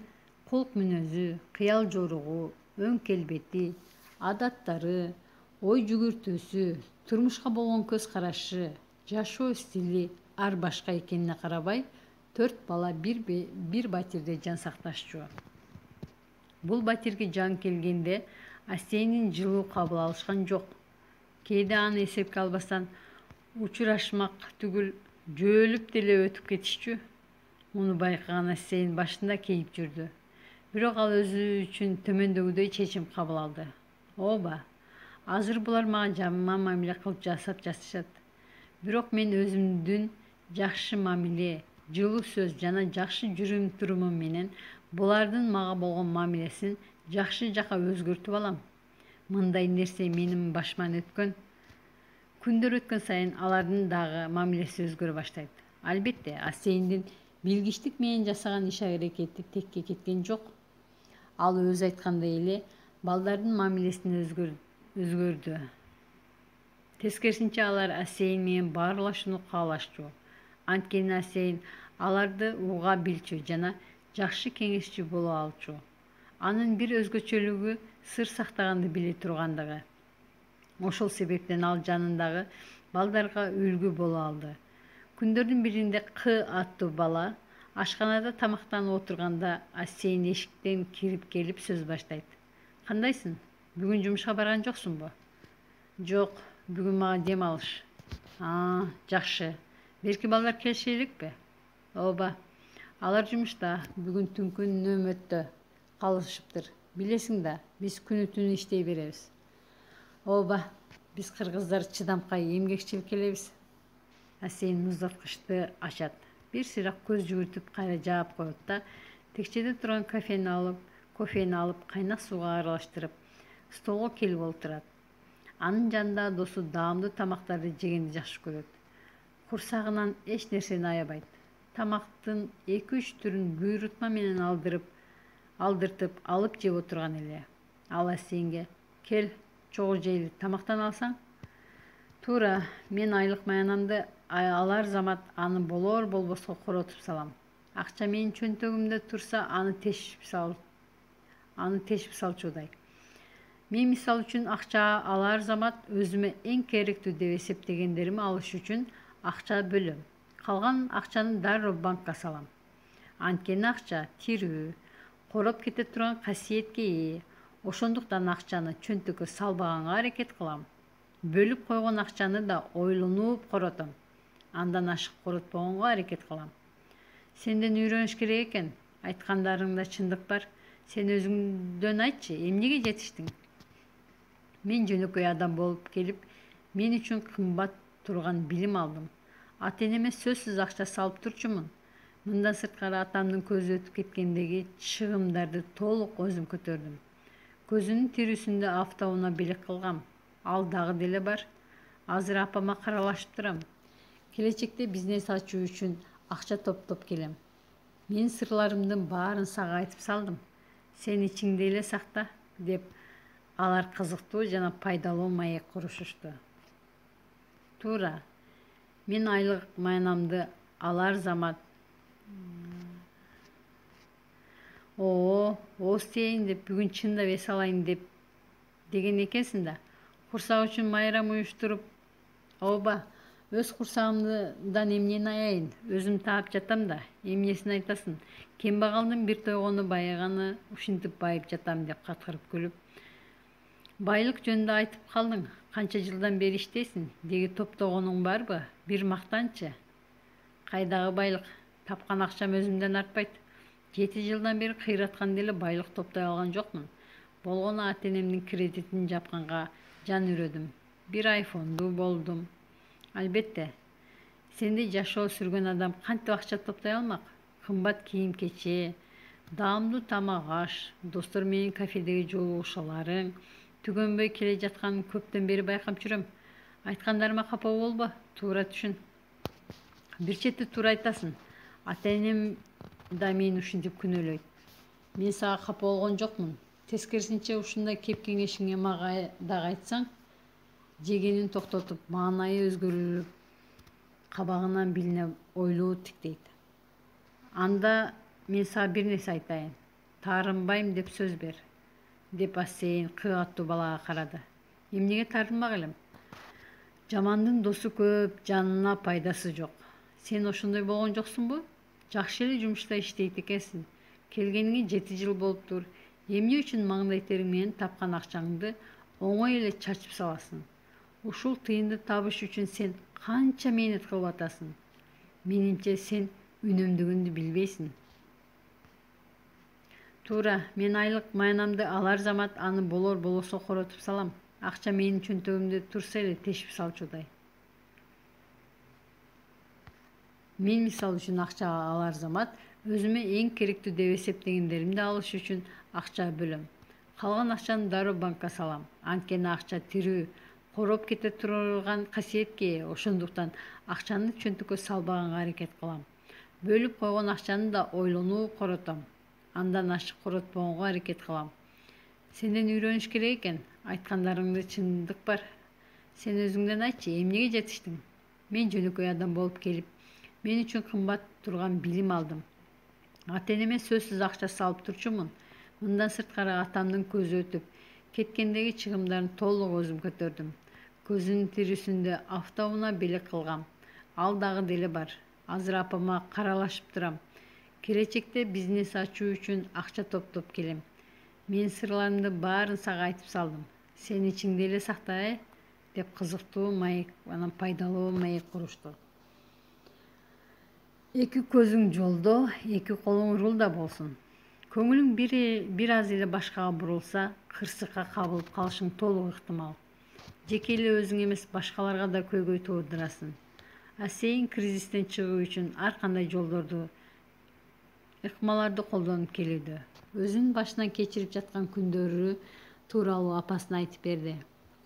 кулк мүнөзү, кыял жоругу, өң келбети, адаттары, ой жүгүртүүсү, турмушка болгон көз карашы, жашоо стили ар башка экенине карабай, 4 бала бир батирде жан сакташчу. Бул батирге жан келгенде Ассейндин жылуу кабыл алышкан жок. Кээде аны эсепке албастан учурашмак түгүл жөөлүп деле өтүп кетишчү. Муну байкаган Ассейн башында кейип жүрдү. Бирок ал өзү үчүн төмөндөгүдөй чечим кабыл алды. Ооба, азыр булар мага жаман мамиле кылып жасап жатышат. Бирок мен өзүмдүн жакшы мамиле, жылуу сөз жана жакшы жүрүм-турумум менен булардын мага болгон мамилесин жакшы жака өзгөртүп алам. Мындай нерсе менин башыман өткөн. Күндөр өткөн сайын алардын дагы мамилеси өзгөрө баштайт. Албетте, Ассейндин билгичтик менен жасаган иш-аракети текке кеткен жок. Ал өзү айткандай эле балдардын мамилесин өзгөрдү. Тескерисинче алар Ассейн менен баарлашууну каалашчу. Анткени Ассейн аларды уга билчү жана жакшы кеңешчи боло алчу. Анын бир өзгөчөлүгү сыр сактаганды биле тургандыгы. Ошол себептен ал жанындагы балдарга үлгү боло алды. Күндөрдүн биринде К аттуу бала ашканада тамактанып отурганда Ассейн эшиктен кирип келип сөз баштайт. Кандайсың? Бүгүн жумушка барган жоксуңбу? Жок, бүгүн мага дем алыш. Жакшы. Берки балдар келиши элекпи? Ооба. Алар жумушта, бүгүн түнкү нөөмөттө калышыптыр. Билесиң да, биз күнү түнү иштей беребиз. Ооба, биз кыргыздар чыдамкай, эмгекчил келебиз. Ассейн муздаткычты ачат. Бир сыйрак көз жүгүртүп кайра жаап коет да, текчеде турган кофени алып кайнак сууга аралаштырып, столго келип отурат. Анын жанындагы досу даамдуу тамактарды жегенди жакшы көрөт. Курсагынан эч нерсени аябайт. Тамактын 2-3 түрүн буйрутма менен алдыртып алып жеп отурган эле. Ал Ассейнге: "Кел, чогуу жейли, тамактан алсаң?" Туура, мен айлык маянамды алар замат аны болор-болбоско коротуп салам. Акча менин чөнтөгүмдө турса, аны тешип салчудай. Мен мисалы үчүн акча алар замат өзүмө эң керектүү деп эсептегендерими алыш үчүн акча бөлөм. Калган акчаны дароо банкка салам. Анткени акча тирүү, короп кете турган касиетке ээ. Ошондуктан акчаны чөнтөккө салбаганга аракет кылам. Бөлүп койгон акчаны да ойлонуп коротом. Андан ашык коротпогонго аракет кылам. Сенден үйрөнүш керек экен. Айткандарыңда чындык бар. Сен өзүңдөн айтчы, эмнеге жетиштиң? Мен жөнөкөй адам болуп келип, мен үчүн кымбат турган билим алдым. Ата-энеме сөзсүз акча салып турчумун. Мындан сырткары атамдын көзү өтүп кеткендеги чыгымдарды толук өзүм көтөрдүм. Көзүнүн тирүүсүндө автоунаа белек кылгам. Ал дагы деле бар. Азыр апама каралашып турам. Келечекте бизнес ачуу үчүн акча топтоп келем. Мен сырларымдын баарын сага айтып салдым. Сен ичиңде эле сакта, деп алар кызыктуу жана пайдалуу маек курушушту. Туура. Мен айлык маянамды алар замат Істейін деп, бүгін чында бес алайын деп деген екенсің да. Құрсақ үшін майрам ұйыштырып, оба, өз құрсағымдан емнен аяйын, өзім таап жатам да, емнесін айтасын. Кембағалдың бір тойғоны байығаны, ушинтип байып жатам деп қатқырып күліп. Байлық жөнінде айтып қалдың, қанша жылдан бері іштейсің, деги топтогонуң барбы, бір мақтанчы. Қайдағы байлық, тапқан ақшам өзімден артпайды. 7 жылдан бері қиратқан деле байлық топтай алған жоқмын. Болгону ата-энемдин кредитин жапканга жан үрөдүм. Bir айфонду болдум. Албетте, сендей жашоо сүргөн адам кантип акча топтой алмак? Кымбат кийим кече, даамдуу тамак аш, достор менен кафедеги жолугушууларың түгөнбөй келе жатканын көптөн бери байкап жүрөм. Айткандарыма капа болбо, туура түшүн. Бир чети туура айтасың. Ата-энем да мени ушинтип күнөөлөйт. Мен сага капа болгон жокмун. Тескерисинче ушундай кеп кеңешиңе мага дагы айтсаң, жегенин токтотуп, маанайы өзгөрүлүп, кабагынан билине ойлоо тиктейт. Анда мен сага бир нерсе айтайын. Таарынбайм деп сөз бер, деп Асейин кыйгаттуу балага карады. Эмнеге таарынбак элем? Жамандын досу көп, жанына пайдасы жок. Сен ошондой болгон жоксуңбу? Жакшы эле жумушта иштейт экенсиң. Келгениңе 7 жыл болуптур. Эмне үчүн маңдай териң менен тапкан акчаңды оңой эле чачып саласың? Ушул тыйынды табыш үчүн сен канча мээнет кылып атасың? Менимче сен үнөмдүгүңдү билбейсиң. Туура, мен айлык маянамды алар замат аны болор болосо коротуп салам. Акча менин чөнтөгүмдө турса эле тешип салчудай. Мен мисалы үчүн акча алар замат өзүмө эң керектүү деп эсептегендеримди алыш үчүн акча бөлөм. Калган акчаны дароо банкка салам. Анткени акча тирүү, короп кете турган касиетке ээ, ошондуктан акчаны чөнтөккө салбаганга аракет кылам. Бөлүп койгон акчаны да ойлонуп коротом. Андан ашык коротпогонго аракет кылам. Сенден үйрөнүш керек экен. Айткандарыңда чындык бар. Сен өзүңдөн айтчы, эмнеге жетиштиң? Мен жөнөкөй адам болуп келип, мен үчүн кымбат турган билим алдым. Ата-энеме сөзсүз акча салып турчумун. Мындан сырткары атамдын көзү өтүп, кеткендеги чыгымдарын толук өзүм көтөрдүм. Көзүнүн тирүүсүндө автоунаа белек кылгам. Ал дагы деле бар. Азыр апама каралашып турам. Келечекте бизнес ачуу үчүн акча топтоп келем. Мен сырларымды баарын сага айтып салдым. Сен ичиңде эле сакта, деп кызыктуу маек, анан пайдалуу маек курушту. Эки көзүң жолдо, эки колуң рулда болсун. Көңүлүң бир аз эле башкага бурулса, кырсыкка кабылып калышың толук ыктымал. Жеке эле өзүң эмес, башкаларга да көйгөй туудурасың. Асейин кризистен чыгуу үчүн ар кандай жолдорду, ыкмаларды колдонуп келүүдө. Өзүнүн башынан кечирип жаткан күндөрү тууралуу апасына айтып берди.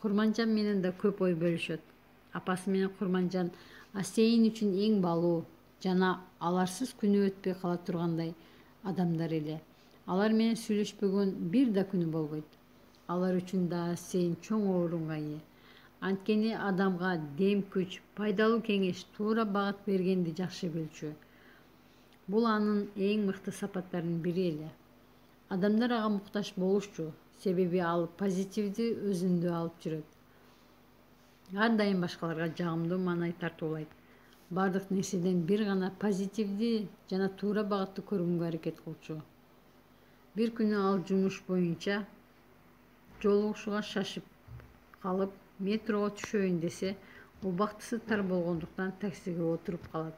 Курманжан менен да көп ой бөлүшөт. Апасы менен Курманжан Асейин үчүн эң балуу жана аларсыз күнү өтпөй кала тургандай адамдар эле. Алар менен сүйлөшпөгөн бир да күнү болбойт. Алар үчүн да Асейин чоң орунга ээ. Анткени адамга дем күч, пайдалуу кеңеш, туура багыт бергенди жакшы билчү. Бул анын эң мыкты сапаттарынын бири эле. Адамдар ага муктаж болушчу, себеби ал позитивди өзүндө алып жүрөт. Ар дайым башкаларга жагымдуу маанай тартуулайт. Бардык нерседен бир гана позитивди жана туура багытты көргөнгө аракет кылчу. Бир күнү ал жумуш боюнча жолугушууга шашып калып, метрого түшөйүн десе, убактысы тар болгондуктан таксиге отуруп калат.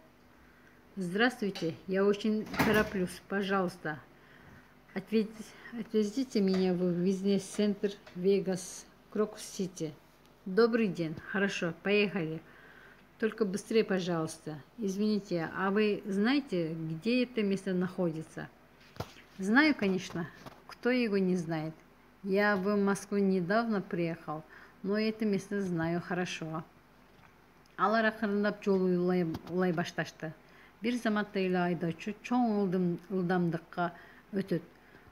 Здравствуйте, я очень тороплюсь, пожалуйста. Отвезите меня в бизнес-центр Вегас, Крокус-Сити. Добрый день, хорошо, поехали. Только быстрее, пожалуйста. Извините, а вы знаете, где это место находится? Знаю, конечно. Кто его не знает? Я в Москву недавно приехал, но это место знаю хорошо. Алар акырындап жолу улай башташты. Бир заматта эле айдоочу чоң ылдамдыкка өтөт.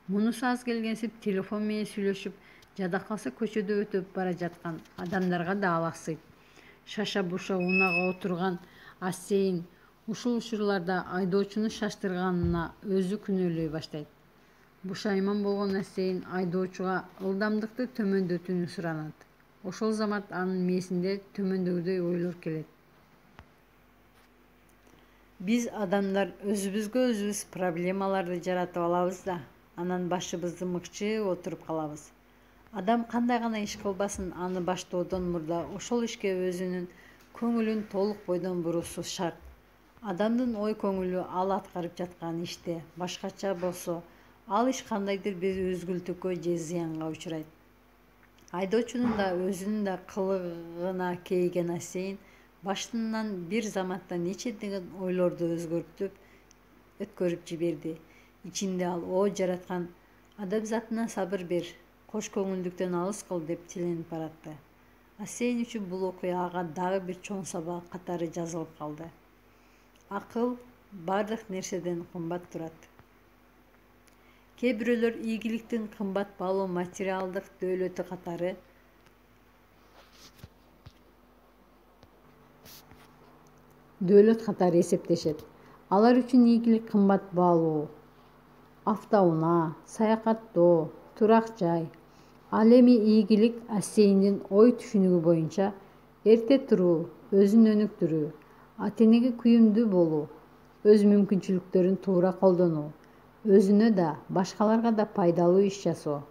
Мунусу аз келгенсип телефон менен сүйлөшүп, жада калса көчөдө өтүп бара жаткан адамдарга да алаксыйт. Шаша буша унаага отурган Асейин ушул учурларда айдоочуну шаштырганына өзү күнөөлөй баштайт. Бушайман болгон Асейин айдоочуга ылдамдыкты төмөндөтүүнү суранат. Ошол замат анын мээсинде төмөндөгүдөй ойлор келет. Биз адамдар өзүбүзгө өзүбүз проблемаларды жаратып алабыз да, анан башыбызды мыкчып отуруп калабыз. Адам кандай гана иш кылбасын, аны баштоодон мурда ошол ишке өзүнүн көңүлүн толук бойдон буруусу шарт. Адамдын ой көңүлү ал аткарып жаткан иште башкача болсо, ал иш кандайдыр бир үзгүлтүккө же зыянга учурайт. Айдоочунун да өзүнүн да кылыгына кейген Асейин башынан бир заматта нечедеген ойлорду өткөрүп жиберди. Ичинде ал о жараткан, адамзатына сабыр бер, кош көңүлдүктөн алыс кыл деп тиленип баратты. Асейин үчүн бул окуя ага дагы бир чоң сабак катары жазылып калды. Акыл бардык нерседен кымбат турат. Кээ бирөөлөр ийгиликтин кымбат баалуу материалдык дөөлөтү катары эсептешет. Алар үчүн ийгилик кымбат баалуу автоунаа, саякаттоо, турак жай. Ал эми ийгилик Асейиндин ой түшүнүгү боюнча эрте туруу, өзүн өнүктүрүү, ата-энеге күйүмдүү болуу, өз мүмкүнчүлүктөрүн туура колдонуу, өзүнө да, башкаларга да пайдалуу иш жасоо.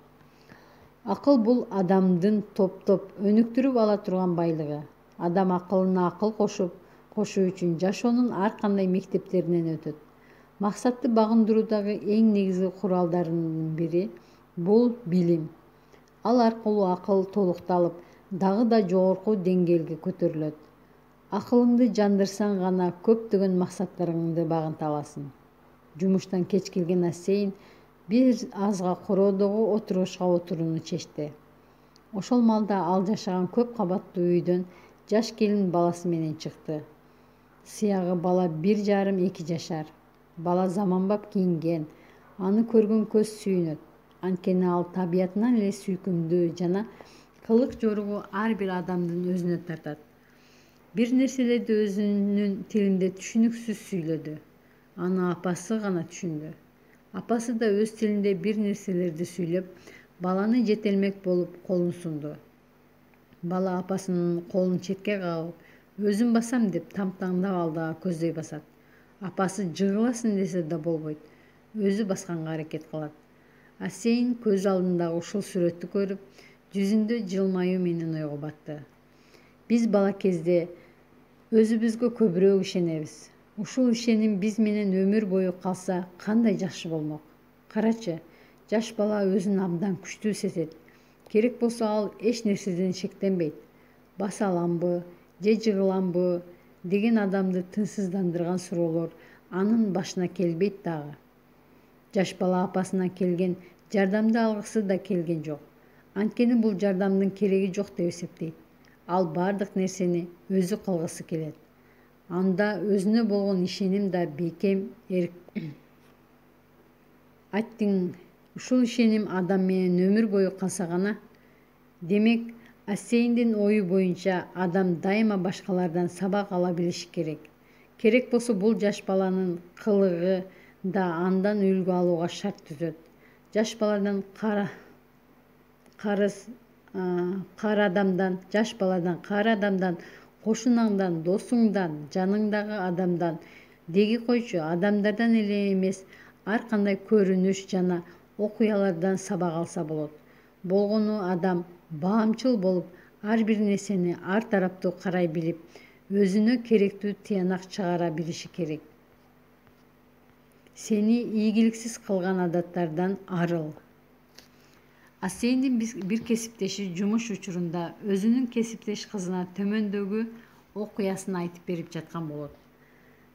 Акыл бул адамдын топтоп өнүктүрүп ала турган байлыгы. Адам акылына акыл кошуу үчүн жашоонун ар кандай мектептеринен өтөт. Максатты багындыруудагы эң негизги куралдарынын бири бул билим. Ал аркылуу акыл толукталып, дагы да жогорку деңгээлге көтөрүлөт. Акылыңды жандырсаң гана көптөгөн максаттарыңды багынта аласың. Жумуштан кеч келген Асейин бир азга короодогу отургучка отурууну чечти. Ошол маалда ал жашаган көп кабаттуу үйдөн жаш келин баласы менен чыкты. Сыягы бала 1,5-2 жашар. Бала заманбап кийинген, аны көргөн көз сүйүнөт. Анткени ал табиятынан эле сүйкүмдүү жана кылык жоругу ар бир адамдын өзүнө тартат. Бир нерселерди өзүнүн тилинде түшүнүксүз сүйлөдү. Аны апасы гана түшүндү. Апасы да өз тилинде бир нерселерди сүйлөп, баланы жетелмек болуп колун сунду. Бала апасынын колун четке кагып, өзүм басам деп тамтаңдап алдыга көздөй басат. Апасы жыгыласын десе да болбойт. Өзү басканга аракет кылат. Асейин көз алдындагы ушул сүрөттү көрүп, жүзүндө жылмаюу менен ойго батты. Биз бала кезде өзүбүзгө көбүрөөк ишенебиз. Ушул ишеним биз менен өмүр бою калса кандай жакшы болмок. Карачы, жаш бала өзүн абдан күчтүү сезет. Керек болсо ал эч нерседен шектенбейт. Баса аламбы же жыгыламбы деген адамды тынчсыздандырган суроолор анын башына келбейт дагы. Жаш бала апасынан келген жардамды алгысы да келген жок. Анткени бул жардамдын кереги жок деп эсептейт. Ал бардык нерсени өзү кылгысы келет. Анда өзүнө болгон ишеним да бекем Айттың, ушул ишеним адам менен өмүр бою калса гана. Демек, Асейиндин ою боюнча адам дайыма башкалардан сабак ала билиши керек. Керек болсо бул жаш баланын кылыгы да андан үлгү алууга шарт түзөт. Жаш баладан жаш баладан, кары адамдан, кошунаңдан, досуңдан, жаныңдагы адамдан, деги койчу адамдардан эле эмес, ар кандай көрүнүш жана окуялардан сабак алса болот. Болгону адам баамчыл болуп, ар бир нерсени ар тараптуу карай билип, өзүнө керектүү тыянак чыгара билиши керек. Сени ийгиликсиз кылган адаттардан арыл. Асейиндин бир кесиптеши жумуш учурунда өзүнүн кесиптеш кызына төмөндөгү окуясын айтып берип жаткан болот.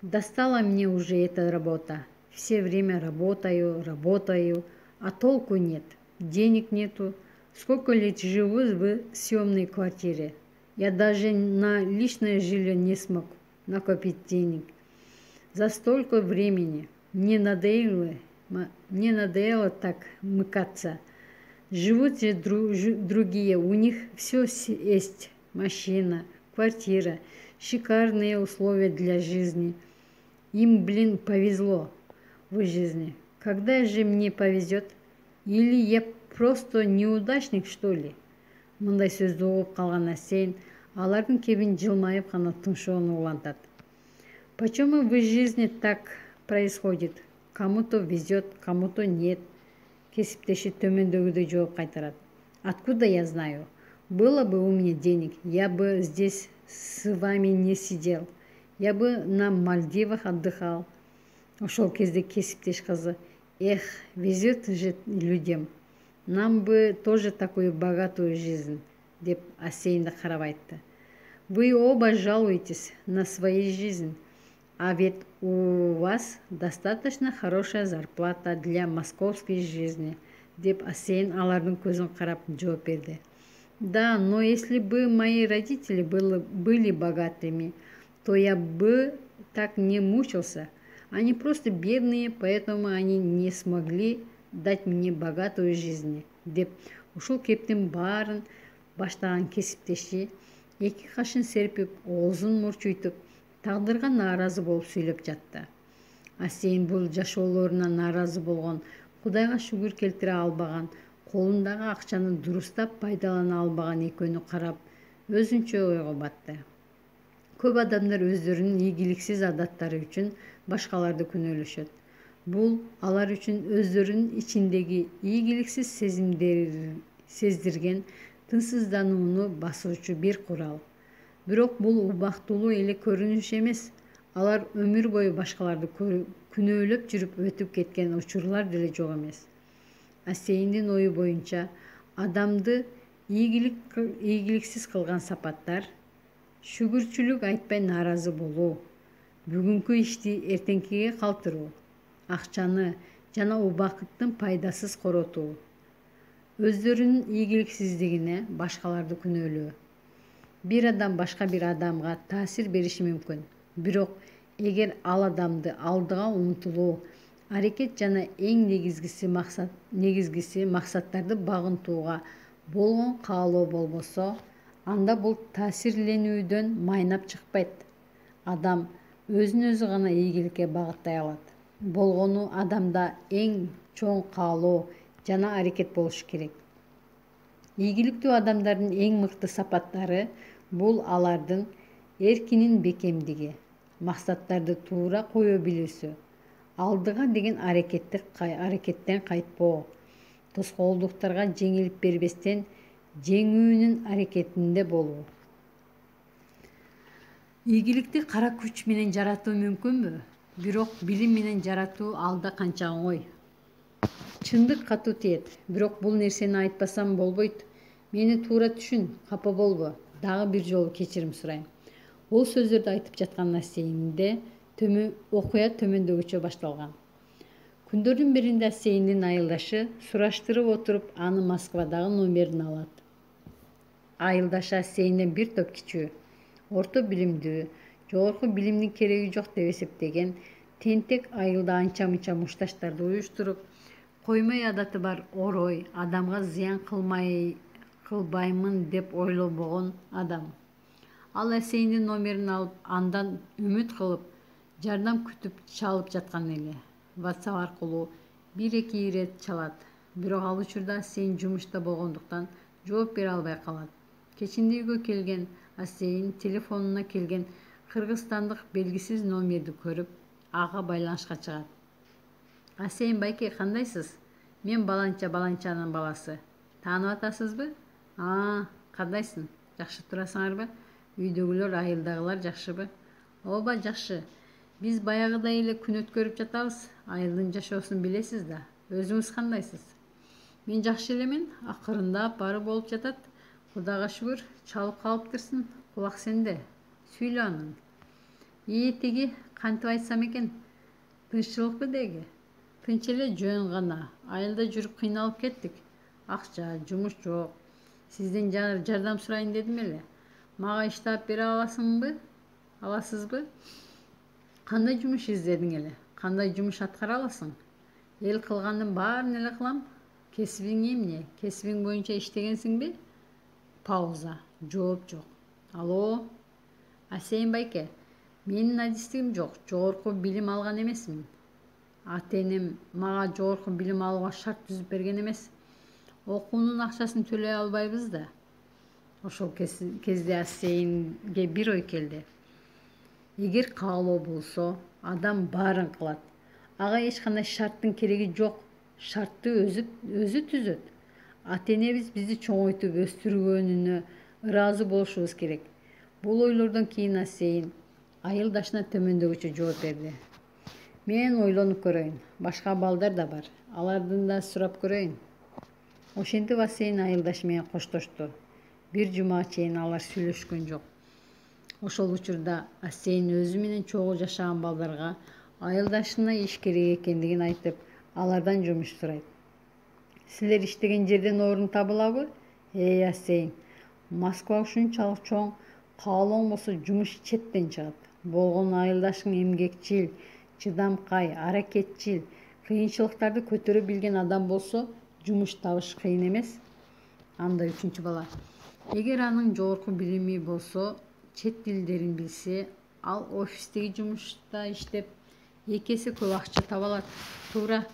Достала мне уже эта работа. Все время работаю, а толку нет. Денег нету. Сколько лет живу в съемной квартире. Я даже на личное жилье не смог накопить денег. За столько времени мне надоело так мыкаться. Живут же другие, у них все есть. Машина, квартира, шикарные условия для жизни. Им, повезло в жизни. Когда же мне повезет? Или я просто неудачник, что ли? Мындай сөздү угуп калган Асейин алардын кебин жылмайып гана тыншоону улантат. Почему в жизни так происходит? Кому-то везет, кому-то нет. Кесиптеши төмөндөгүдөй жооп кайтарат. Откуда я знаю? Было бы у меня денег, я бы здесь с вами не сидел. Я бы на Мальдивах отдыхал. Ошол кезде кесиптеш кызы: эх, везет же людям. Нам бы тоже такую богатую жизнь, деп Асейинди карап айтты. Вы оба жалуетесь на свою жизнь, а ведь у вас достаточно хорошая зарплата для московской жизни, деп Асейин алардын көзүн карап жооп берди. Да, но если бы мои родители были богатыми, то я бы так не мучился. Они просто бедные, поэтому они не смогли дать мне богатую жизнь, деп ушул кептин баарын баштаган кесиптеши эки кашын серпип, оозун мурчуйтуп, тагдырга нааразы болуп сүйлөп жатты. Асейин бул жашоолоруна нааразы болгон, Кудайга шүгүр келтире албаган, колундагы акчаны дурустап пайдалана албаган экөөнү карап, өзүнчө ойго батты. Көп адамдар өздөрүнүн ийгиликсиз адаттары үчүн башкаларды күнөөлөшөт. Бул алар үчүн өздөрүнүн ичиндеги ийгиликсиз сездирген тынчсызданууну басуучу бир курал. Бирок бул убактылуу эле көрүнүш эмес. Алар өмүр бою башкаларды күнөөлөп жүрүп өтүп кеткен учурлар деле жок эмес. Асейиндин ою боюнча, адамды ийгиликсиз кылган сапаттар: шүгүрчүлүк айтпай нааразы болуу, бүгүнкү ишти эртеңкиге калтыруу, акчаны жана убакыттын пайдасыз коротуу, өздөрүнүн ийгиликсиздигине башкаларды күнөөлөө. Бир адам башка бир адамга таасир бериши мүмкүн. Бирок эгер ал адамды алдыга умтулуу, аракет жана эң негизгиси максаттарды багынтууга болгон каалоо болбосо, анда бул таасирленүүдөн майнап чыкпайт. Адам өзүн өзү гана ийгиликке багыттай алат. Болгону адамда эң чоң каалоо жана аракет болушу керек. Ийгиликтүү адамдардын эң мыкты сапаттары бул алардын эркинин бекемдиги, максаттарды туура кое билүүсү, алдыга деген аракеттен кайтпоо, тоскоолдуктарга жеңилип бербестен жеңүүнүн аракетинде болуу. Ийгиликти кара күч менен жаратуу мүмкүнбү? Бирок билим менен жаратуу алда канча оңой. Чындык катуу тиет, бирок бул нерсени айтпасам болбойт. Мени туура түшүн, капа болбо. Дагы бир жолу кечирим сурайм. Бул сөздөрдү айтып жаткан Асейинде окуя төмөндөгүчө башталган. Күндөрдүн биринде Асейиндин айылдашы сураштырып отуруп, аны Москвадагы номерин алат. Айылдашы Асейинден бир топ кичүү, орто билимдүү, жогорку билимдин кереги жок деп эсептеген тентек айылда анча-мынча мушташтарды уюштуруп, коймой адаты бар орой, адамга зыян кылбаймын деп ойлобогон адам. Ал Асейиндин номерин алып, андан үмүт кылып, жардам күтүп чалып жаткан эле. WhatsApp аркылуу бир-эки ирет чалат. Бирок ал учурда Асейин жумушта болгондуктан жооп бере албай калат. Кечинде үйгө келген Асейин телефонуна келген кыргызстандык белгисиз номерди көрүп, ага байланышка чыгат. Асейин байке, кандайсыз? Мен баланчанын баласы. Таанып атасызбы? Кандайсың? Жакшы турасыңарбы? Үйдөгүлөр, айылдагылар жакшыбы? Ооба, жакшы. Биз баягыдай эле күн өткөрүп жатабыз. Айылдын жашоосун билесиз да. Өзүңүз кандайсыз? Мен жакшы элемин. Акырындап бары болуп жатат. Кудайга шүгүр, чалып калыптырсың. Кулак сенде. Сүйлө анын. Теги, кантип айтсам экен? Тынччылыкпы деги? Тынч эле, жөн гана. Айылда жүрүп кыйналып кеттик. Акча, жумуш жок. Сизден жардам сурайын дедим эле. Мага иш таап бере аласызбы? Кандай жумуш издедиң эле? Кандай жумуш аткара аласың? Эл кылгандын баарын эле кылам. Кесибиң эмне? Кесибиң боюнча иштегенсиңби? Пауза. Жооп жок. Алло? Асейин байке, менин адистигим жок, жогорку билим алган эмесмин. Ата-энем мага жогорку билим алууга шарт түзүп берген эмес. Окуунун акчасын төлөй албайбыз да. Ошол кезде Асейинге бир ой келди. Эгер каалоо болсо, адам баарын кылат. Ага эч кандай шарттын кереги жок. Шартты өзү түзөт. Ата-энебиз бизди чоңойтуп өстүргөнүнө ыраазы болушубуз керек. Бул ойлордон кийин Асейин айылдашына төмөндөгүчө жооп берди. Мен ойлонуп көрөйүн. Башка балдар да бар. Алардан да сурап көрөйүн. Ошентип Асейин айылдашы менен коштошту. Бир жума чейин алар сүйлөшкөн жок. Ошол учурда Асейин өзү менен чогуу жашаган балдарга айылдашына иш керек экендигин айтып, алардан жумуш сурайт. Силер иштеген жерден орун табылабы? Асейин, Москва ушунчалык чоң, каалооң болсо жумуш четтен чыгат. Болгону айылдашың эмгекчил, чыдамкай, аракетчил, кыйынчылыктарды көтөрө билген адам болсо, жумуш табыш кыйын эмес. Анда үчүнчү бала. Эгер анын жогорку билими болсо, чет тилдерин билсе, ал офистеги жумушта иштеп, эки эсе көп акча таба алат. Туура,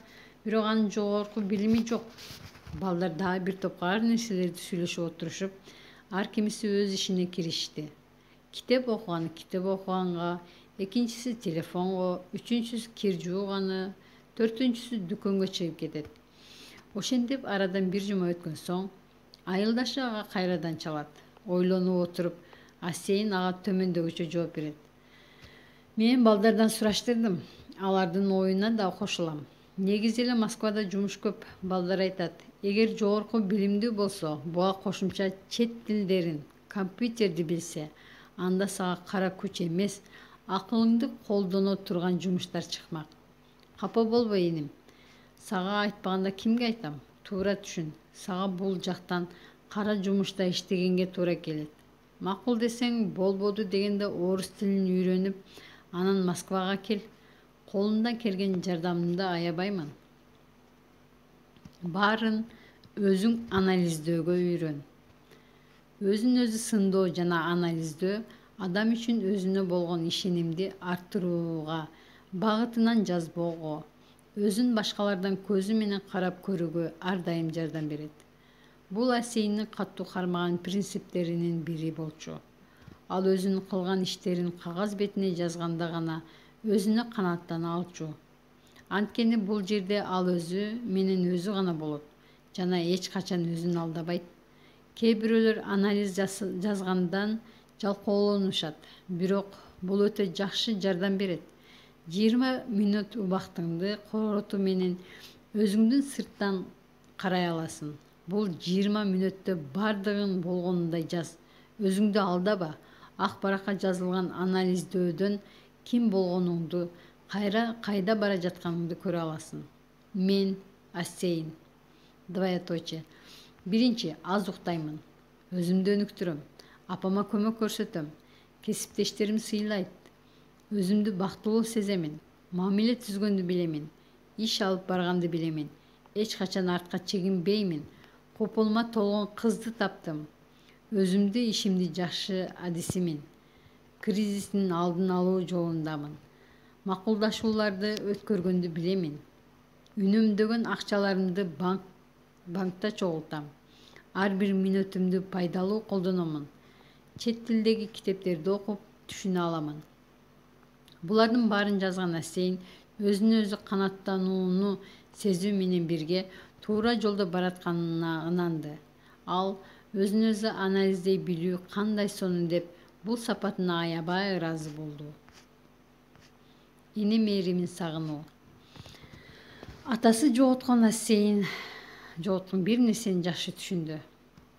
бирок анын жогорку билими жок. Балдар дагы бир топко ар нерселерди сүйлөшүп отурушуп, ар кимиси өз ишине киришти. Китеп окуганга, экинчиси телефонго, үчүнчүсү кир жууганы, төртүнчүсү дүкөнгө чыгып кетет. Ошентип арадан бир жума өткөн соң, айылдашы ага кайрадан чалат. Ойлонуп отуруп, Асейин ага төмөндөгүчө жооп берет. Мен балдардан сураштырдым, алардын оюна да кошулам. Негизи эле Москвада жумуш көп. Балдар айтат, эгер жогорку билимдүү болсо, буга кошумча чет тилдерин, компьютерди билсе, анда сага кара күч эмес, акылыңды колдоно турган жумуштар чыкмак. Капа болбо эним. Сага айтпаганда кимге айтам? Туура түшүн. Сага бул жактан кара жумушта иштегенге туура келет. Макул десең, болбоду дегенде орус тилин үйрөнүп, анан Москвага кел. Колумдан келген жардамымды аябаймын. Баарын өзүң анализдөөгө үйрөн. Өзүн өзү сындоо жана анализдөө адам үчүн өзүнө болгон ишенимди арттырууга, багытынан жазбоого, өзүн башкалардан көзү менен карап көрүүгө ар дайым жардам берет. Бул Асейиндин катуу кармаган принциптеринин бири болчу. Ал өзүнүн кылган иштерин кагаз бетине жазганда гана өзүнө канааттана алчу. Анткени бул жерде ал өзү менен өзү гана болот жана эч качан өзүн алдабайт. Кээ бирөөлөр анализ жазгандан жалкоолонушат, бирок бул өтө жакшы жардам берет. 20 мүнөт убактыңды коротуу менен өзүңдүн сырттан карай аласың. Бул 20 мүнөттө бардыгын болгонундай жаз. Өзүңдү алдаба. Ак баракка жазылган анализдөөдөн ким болгонуңду, кайда бара жатканыңды көрө аласың. Мен Асейин. Двоеточие. Биринчи, аз уктаймын. Өзүмдү өнүктүрөм. Апама көмөк көрсөтөм. Кесиптештерим сыйлайт. Өзүмдү бактылуу сеземин. Мамиле түзгөндү билемин. Иш алып барганды билемин. Эч качан артка чегинбеймин. Кополума толгон кызды таптым. Өзүмдү ишимди жакшы адисимин. Кризистин алдын алуу жолундамын. Макулдашууларды өткөргөндү билемин. Үнөмдөгөн акчаларымды банкта чогултам. Ар бир мүнөтүмдү пайдалуу колдономун. Чет тилдеги китептерди окуп түшүнө аламын. Булардын баарын жазган Асейин өзүнө өзү канааттанууну сезүү менен бирге туура жолдо баратканына ынанды. Ал өзүн өзү анализдей билүү кандай сонун деп бул сапатына аябай ыраазы болду. Эне мээримин сагынуу. Атасы жоготкон Асейин жоготкон бир нерсени жакшы түшүндү.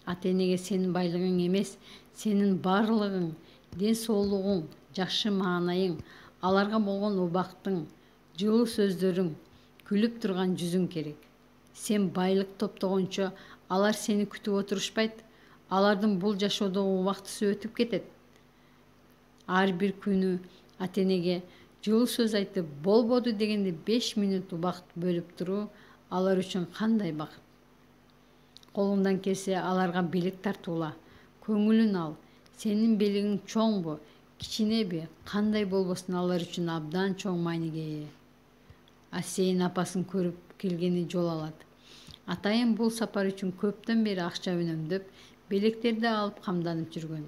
Ата-энеге сенин байлыгың эмес, сенин баарлыгың, ден соолугуң, жакшы маанайың, аларга болгон убактың, жылуу сөздөрүң, күлүп турган жүзүң керек. Сен байлык топтогончо алар сени күтүп отурушпайт. Алардын бул жашоодогу убактысы өтүп кетет. Ар бир күнү ата-энеге жылуу сөз айтып, болбоду дегенде 5 мүнөт убакыт бөлүп туруу алар үчүн кандай бакыт. Колуңдан келсе аларга белек тартуула, көңүлүн ал. Сенин белегиң чоңбу, кичинеби, кандай болбосун алар үчүн абдан чоң мааниге ээ. Асейин апасын көрүп келгени жол алат. Атайын бул сапар үчүн көптөн бери акча үнөмдөп, белектерди алып камданып жүргөн.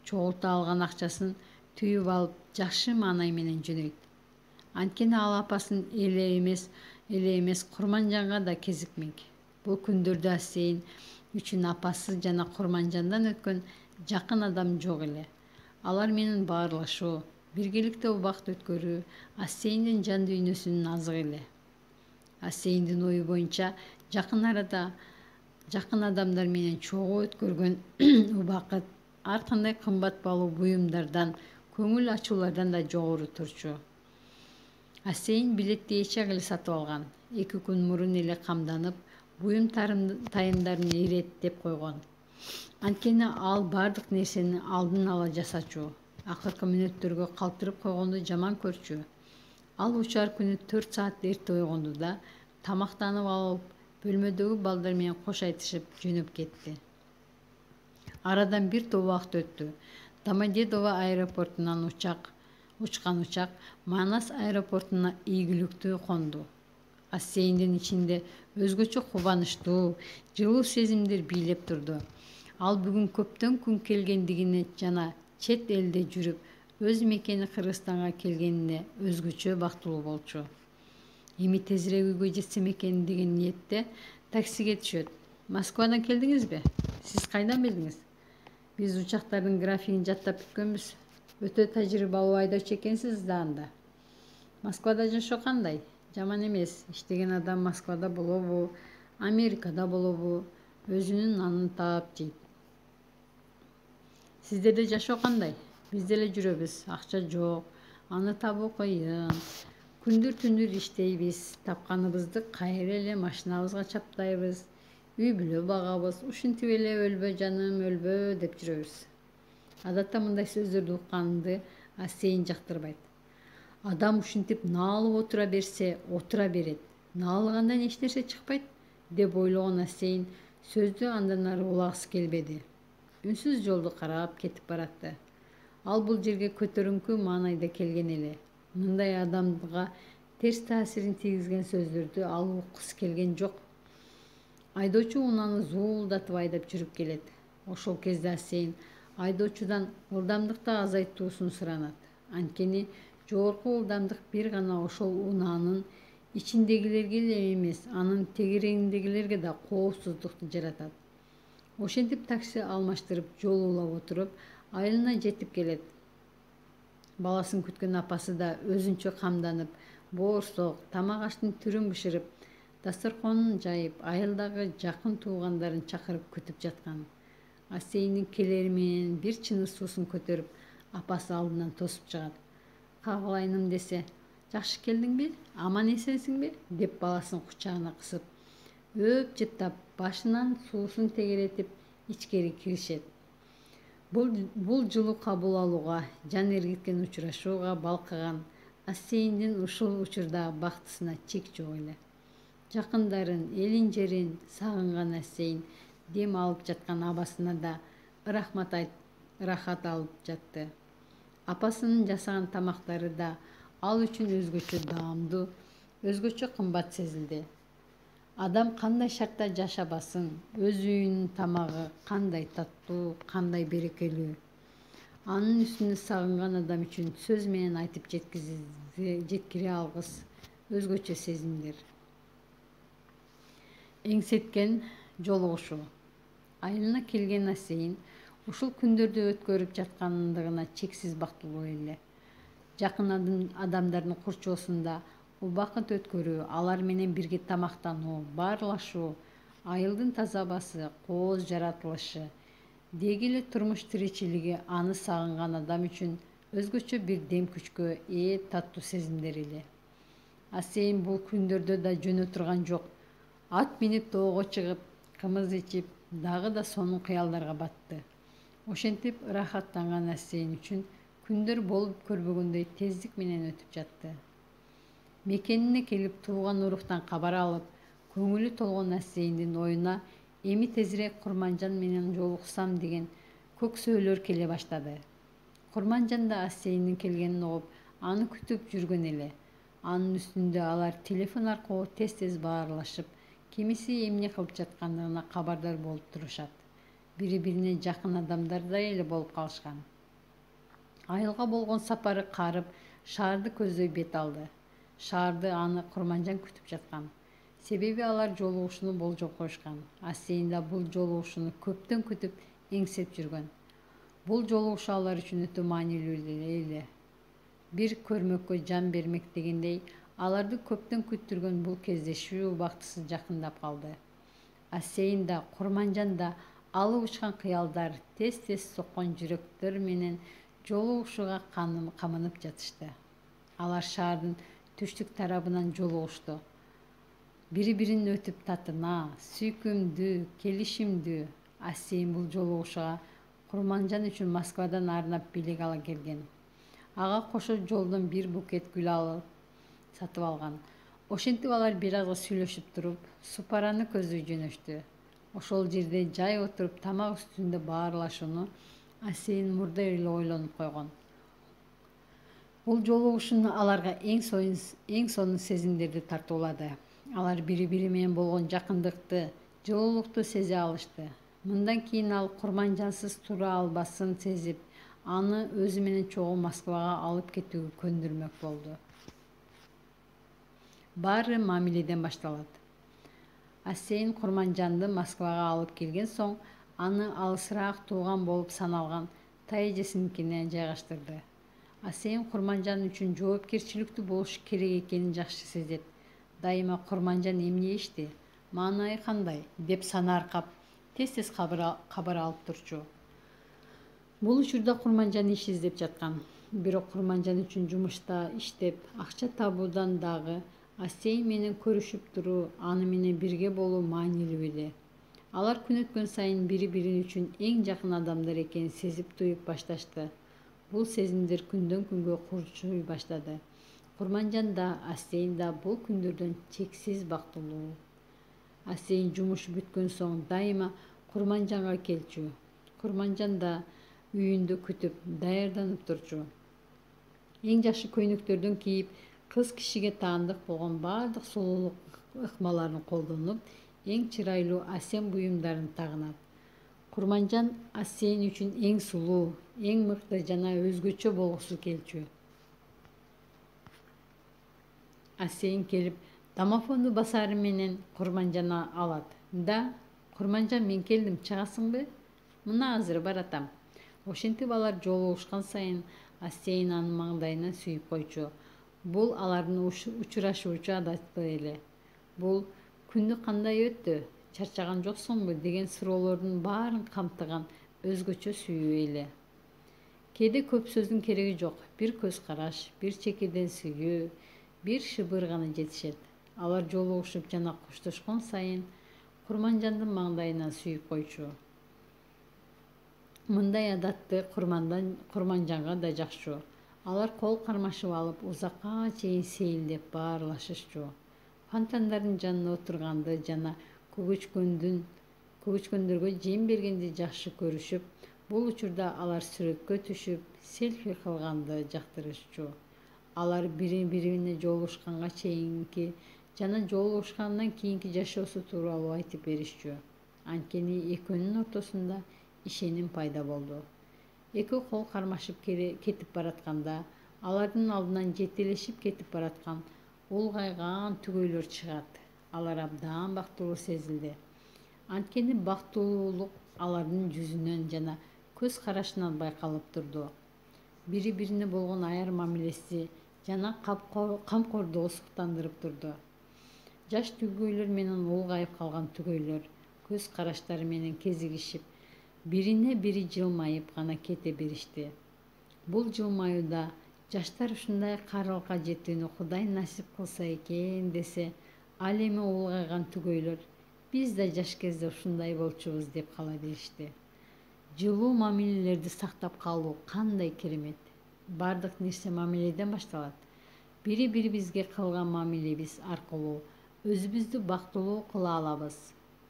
Чогулта алган акчасын түйүп алып, жакшы маанай менен жөнөйт. Анткени ал апасын эле эмес Курманжанга да кезикмек. Бул күндөрдө Асейин үчүн апасы жана Курманжандан өткөн жакын адам жок эле. Алар менен баарлашуу, биргеликте убакыт өткөрүү Асейиндин жан дүйнөсүнүн азыгы эле. Асейиндин ою боюнча жакын арада жакын адамдар менен чогуу өткөргөн убакыт ар кандай кымбат баалуу буюмдардан, көңүл ачуулардан да жогору турчу. Асейин билетти эчак эле сатып алган. 2 күн мурун эле камданып, буюм тайымдарын иреттеп койгон. Анткени ал бардык нерсени алдын ала жасачу. Акыркы мүнөттөргө калтырып койгонду жаман көрчү. Ал учар күнү 4 саат эрте ойгонду да, тамактанып алып, бөлмөдөгү балдар менен кош айтышып жөнөп кетти. Арадан бир топ убакыт өттү. Домодедово аэропортунан учкан учак Манас аэропортуна ийгиликтүү конду. Асейиндин ичинде өзгөчө кубанычтуу, жылуу сезимдер бийлеп турду. Ал бүгүн көптөн күн келгендигине жана чет элде жүрүп, өз мекени Кыргызстанга келгенине өзгөчө бактылуу болчу. Эми тезирээк үйгө жетсем экен деген ниетте таксиге түшөт. Москвадан келдиңизби? Сиз кайдан билдиңиз? Биз учактардын графигин жаттап бүткөнбүз. Өтө тажрыйбалуу айдоочу экенсиз да анда. Москвада жашоо кандай? Жаман эмес. Иштеген адам Москвада болобу, Америкада болобу, өзүнүн нанын таап жейт. Сиздерде жашоо кандай? Биз деле жүрөбүз. Акча жок, аны табуу кыйын. Күндүр-түнүр иштейбиз, тапканыбызды кайра эле машинабызга чаптайбыз, үй бүлө багабыз, ушинтип эле өлбө жаным, өлбө деп жүрөбүз. Адатта мындай сөздөрдү укканды Асейин жактырбайт. Адам ушинтип наалып отура берсе, отура берет. Наалыгандан эч нерсе чыкпайт деп ойлогон Асейин сөздү андан ары улагысы келбеди. Үнсүз жолду карап кетип баратты. Ал бул жерге көтөрүңкү маанайда келген эле. Мындай адамга терс таасирин тийгизген сөздөрдү ал уккысы келген жок. Айдоочу унааны зуулдатып айдап жүрүп келет. Ошол кезде Асейин айдоочудан ылдамдыкты азайттуусун суранат. Анткени жогорку ылдамдык бир гана ошол унаанын ичиндегилерге эле эмес, анын тегерегиндегилерге да коопсуздукту жаратат. Ошентип такси алмаштырып, жол улап отуруп, айылына жетип келет. Баласын күткөн апасы да өзүнчө камданып, боорсок, тамак аштын түрүн бышырып, дасторконун жайып, айылдагы жакын туугандарын чакырып күтүп жаткан. Асейиндин келери менен бир чыныс суусун көтөрүп, апасы алдынан тосуп чыгат. Кагылайным десе, жакшы келдиңби, аман эсенсиңби деп баласын кучагына кысып, өп жыттап, башынан суусун тегеретип ичкери киришет. Бул жылуу кабыл алууга, жан эргиткен учурашууга балкыган Асейиндин ушул учурдагы бактысына чек жок эле. Жакындарын, элин жерин сагынган Асейин дем алып жаткан абасына да ырахат алып жатты. Апасынын жасаган тамактары да ал үчүн өзгөчө даамдуу, өзгөчө кымбат сезилди. Адам кандай шартта жашабасын, өз үйүнүн тамагы кандай таттуу, кандай берекелүү. Анын үстүнө сагынган адам үчүн сөз менен айтып жеткире алгыс өзгөчө сезимдер. Эңсеткен жолугушуу. Айылына келген Асейин ушул күндөрдү өткөрүп жаткандыгына чексиз бактылуу эле. Жакын адамдардын курчоосунда убакыт өткөрүү, алар менен бирге тамактануу, баарлашуу, айылдын таза абасы, кооз жаратылышы, деги эле турмуш тиричилиги аны сагынган адам үчүн өзгөчө бир дем күчкө ээ таттуу сезимдер эле. Асейин бул күндөрдө да жөнө турган жок. Ат минип тоого чыгып, кымыз ичип, дагы да сонун кыялдарга батты. Ошентип ырахаттанган Асейин үчүн күндөр болуп көрбөгөндөй тездик менен өтүп жатты. Мекенине келип тууган уруктан кабар алып, көңүлү толгон Асейиндин оюна эми тезирээк Курманжан менен жолуксам деген көксөөлөр келе баштады. Курманжан да Асейиндин келгенин угуп, аны күтүп жүргөн эле. Анын үстүндө алар телефон аркылуу тез баарлашып, кимиси эмне кылып жаткандыгына кабардар болуп турушат. Бири-бирине жакын адамдардай эле болуп калышкан. Айылга болгон сапары карып, шаарды көздөй бет алды. Шаарды аны Курманжан күтүп жаткан. Себеби алар жолугушууну болжоп коюшкан. Асейин да бул жолугушууну көптөн күтүп, эңсеп жүргөн. Бул жолугушуу алар үчүн өтө маанилүү эле. Бир көрмөккө жан бермек дегендей, аларды көптөн күттүргөн бул кездешүү убактысыз жакындап калды. Асейин да, Курманжан да алып учкан кыялдар, тез соккон жүрөктөр менен жолугушууга камынып жатышты. Алар шаардын түштүк тарабынан жолугушту. Бири-бирин өтүп татына, сүйкүмдүү, келишимдүү. Асейин бул жолугушууга Курманжан үчүн Москвадан арнап бийлик ала келген. Ага кошо жолдон бир букет гүл алып сатып алган. Ошентип алар бир азга сүйлөшүп туруп, Супараны көздөй жөнөштү. Ошол жерде жай отуруп тамак үстүндө баарлашууну Асейин мурда эле ойлонуп койгон. Бул жолугушуу аларга эң сонун сезимдерди тартуулады. Алар бири-бири менен болгон жакындыкты, жылуулукту сезе алышты. Мындан кийин ал Курманжансыз тура албасын сезип, аны өзү менен чогуу Москвага алып кетүүгө көндүрмөк болду. Баары мамиледен башталат. Асейин Курманжанды Москвага алып келген соң, аны алысыраак тууган болуп саналган тайэжесиникине жайгаштырды. Асейин Курманжан үчүн жоопкерчиликтүү болуш керек экенин жакшы сезет. Дайыма Курманжан эмне ишти, маанайы кандай деп санааркап, тез кабар алып турчу. Бул учурда Курманжан иш издеп жаткан. Бирок Курманжан үчүн жумушта иштеп, акча табуудан дагы Асейин менен көрүшүп туруу, аны менен бирге болуу маанилүү эле. Алар күн өткөн сайын бири-бири үчүн эң жакын адамдар экенин сезип туюп башташты. Бул сезимдер күндөн күнгө курчуй баштады. Курманжан да, Асейин да бул күндөрдөн чексиз бактылуу. Асейин жумушу бүткөн соң дайыма Курманжанга келчү. Курманжан да үйүндө күтүп, даярданып турчу. Эң жакшы көйнөктөрдөн кийип, кыз кишиге таандык болгон баардык сулуулук ыкмаларын колдонуп, эң чырайлуу асем буюмдарын тагынат. Курманжан Асейин үчүн эң сулуу, эң мыкты жана өзгөчө болгусу келчү. Асейин келип, домофонду басары менен Курманжана алат. Да, Курманжан, мен келдим, чыгасыңбы? Мына азыр баратам. Ошентип алар жолугушкан сайын Асейин анын маңдайынан сүйүп койчу. Бул алардын учурашуучу адаты эле. Бул күндү кандай өттү, чарчаган жоксуңбу деген суроолордун баарын камтыган өзгөчө сүйүү эле. Кээде көп сөздүн кереги жок. Бир көз караш, бир чекеден сүйүү, бир шыбыр гана жетишет. Алар жолугушуп жана коштошкон сайын Курманжандын маңдайынан сүйүп койчу. Мындай адатты Курманжанга да жакчу. Алар кол кармашып алып, узакка чейин сейилдеп баарлашышчу. Фонтандардын жанына отурганды жана көгүчкөндөргө жем бергенди жакшы көрүшүп, бул учурда алар сүрөткө түшүп, селфи кылганды жактырышчу. Алар бири-бирине жолугушканга чейинки жана жолугушкандан кийинки жашоосу тууралуу айтып беришчү. Анткени экөөнүн ортосунда ишеним пайда болду. Экөө кол кармашып кетип баратканда, алардын алдынан жетелешип кетип бараткан улгайган түгөйлөр чыгат. Алар абдан бактылуу сезилди. Анткени бактылуулук алардын жүзүнөн жана көз карашынан байкалып турду. Бири-бирине болгон аяр мамилеси жана камкордугу суктандырып турду. Жаш түгөйлөр менен улгайып калган түгөйлөр көз караштары менен кезигишип, бирине бири жылмайып гана кете беришти. Бул жылмаюуда жаштар ушундай карылыкка жетүүнү Кудай насип кылса экен десе, ал эми улгайган түгөйлөр биз да жаш кезде ушундай болчубуз деп кала беришти. Жылуу мамилелерди сактап калуу кандай керемет. Бардык нерсе мамиледен башталат. Бири-бирибизге кылган мамилебиз аркылуу өзүбүздү бактылуу кыла алабыз.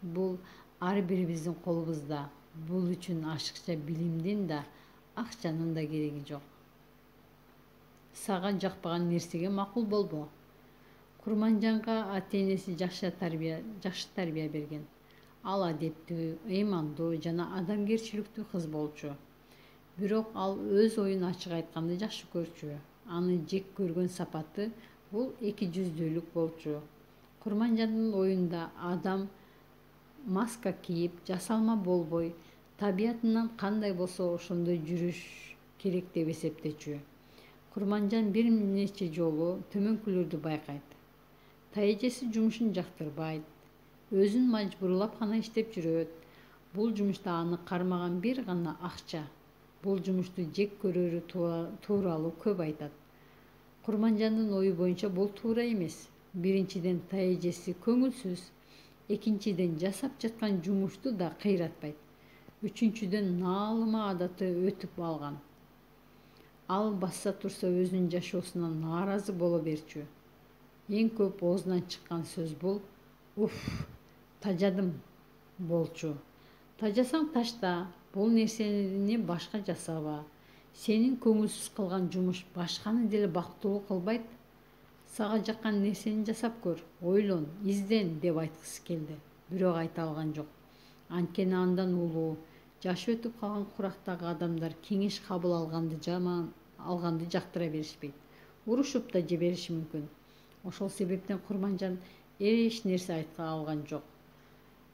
Бул ар бирибиздин колубузда. Бул үчүн ашыкча билимдин да, акчанын да кереги жок. Сага жакпаган нерсеге макул болбо. Курманжанга ата-энеси жакшы тарбия берген. Ал адептүү, ыймандуу жана адамгерчиликтүү кыз болчу. Бирок ал өз оюн ачык айтканды жакшы көрчү. Аны жек көргөн сапаты бул эки жүздүүлүк болчу. Курманжандын оюнда адам маска кийип, жасалма болбой, табиятынан кандай болсо ошондой жүрүш керек деп эсептечү. Курманжан бир нече жолу төмөнкүлөрдү байкайт. Тайэжеси жумушун жактырбайт, өзүн мажбурлап гана иштеп жүрөт. Бул жумушта аны кармаган бир гана акча. Бул жумушту жек көрөрү тууралуу көп айтат. Курманжандын ою боюнча бул туура эмес. Биринчиден, тайэжеси көңүлсүз. Экинчиден, жасап жаткан жумушту да кыйратпайт. Үчүнчүдөн, наалыма адаты өтүп алган. Ал баса турса өзүнүн жашоосунан нааразы боло берчү. Эң көп оозунан чыккан сөз бул «Уф, тажадым» болчу. Тажасаң ташта, бул нерсени башка жасаба. Сенин көңүлсүз кылган жумуш башканы деле бактылуу кылбайт. Сага жаккан нерсени жасап көр, ойлон, изден деп айткысы келди. Бирок айта алган жок. Анткени андан улуу, жашы өтүп калган курактагы адамдар кеңеш кабыл алганды жактыра беришпейт. Урушуп да жибериши мүмкүн. Ошол себептен Курманжан эч нерсе айта алган жок.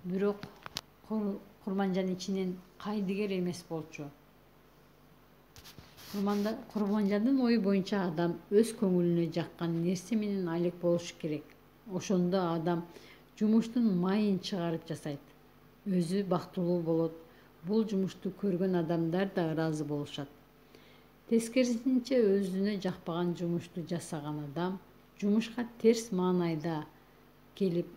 Бирок Курманжан ичинен кайдыгер эмес болчу. Курманжандын ою боюнча адам өз көңүлүнө жаккан нерсе менен алек болуш керек. Ошондо адам жумуштун майын чыгарып жасайт. Өзү бактылуу болот. Бул жумушту көргөн адамдар да ыраазы болушат. Тескерисинче, өзүнө жакпаган жумушту жасаган адам жумушка терс маанайда келип,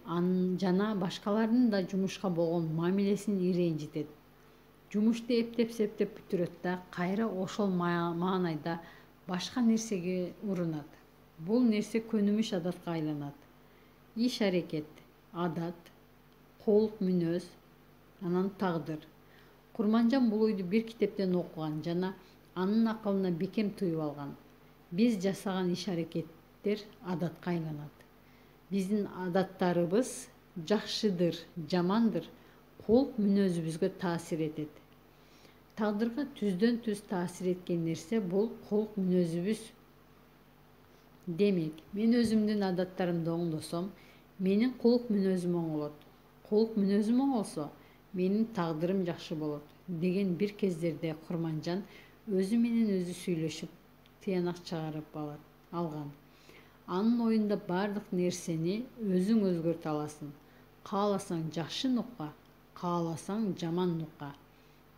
жана башкалардын да жумушка болгон мамилесин ирэнжитет. Жумушту эптеп-септеп бүтүрөт да кайра ошол маанайда башка нерсеге урунат. Бул нерсе көнүмүш адатка айланат. Иш-аракет, адат, колук мүнөз, анан тагдыр. Курманжан бул ойду бир китептен окуган жана анын акылына бекем туюп алган. Биз жасаган иш-аракеттер адатка айланат. Биздин адаттарыбыз жакшыдыр, жамандыр, колук мүнөзүбүзгө таасир этет. Тагдырга түздөн түз таасир эткен нерсе бул колук мүнөзүбүз. Демек, мен өзүмдүн адаттарымды оңдосом, менин колук мүнөзүм оңолот. Колук мүнөзүм оңолсо, менин тагдырым жакшы болот деген бир кездерде Курманжан өзү менен өзү сүйлөшүп, тыянак чыгарып алган. Анын оюнда бардык нерсени өзүң өзгөртө аласың. Кааласаң жакшы нукка, кааласаң жаман нукка.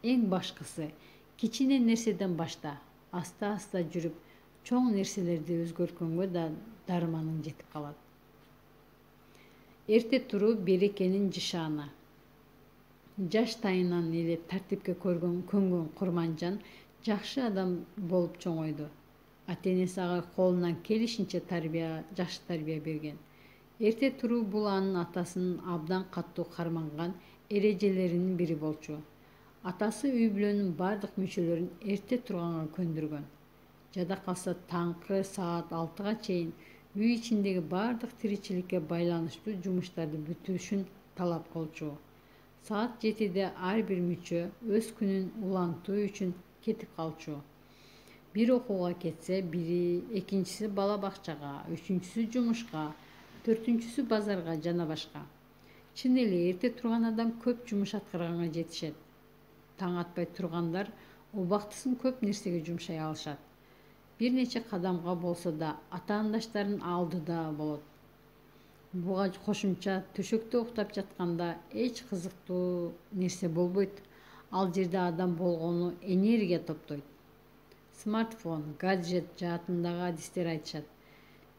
Эң башкысы, кичине нерседен башта, аста-аста жүрүп, чоң нерселерди өзгөрткөнгө да дарманың жетип калат. Эрте туруу берекенин жышааны. Жаштайынан эле тартипке көнгөн Курманжан жакшы адам болуп чоңойду. Ата-энеси ага колунан келишинче жакшы тарбия берген. Эрте туруу бул анын атасынын абдан катуу карманган эрежелеринин бири болчу. Атасы үй бүлөнүн бардык мүчөлөрүн эрте турганга көндүргөн. Жада калса таңкы саат 6-га чейин үй ичиндеги бардык тиричиликке байланыштуу жумуштарды бүтүшүн талап кылчу. Саат 7-де ар бир мүчө өз күнүн улантуу үчүн кетип калчу. Бир окууга кетсе, бири, экинчиси бала бакчага, үчүнчүсү жумушка, төртүнчүсү базарга жана башка. Чын эле эрте турган адам көп жумуш аткарганга жетишет. Таң атпай тургандар убактысын көп нерсеге жумшай алышат. Бир нече кадамга болсо да атаандаштарын алдыда болот. Буга кошумча төшөктө уктап жатканда эч кызыктуу нерсе болбойт. Ал жерде адам болгону энергия топтойт. Смартфон, гаджет жаатындагы адистер айтышат.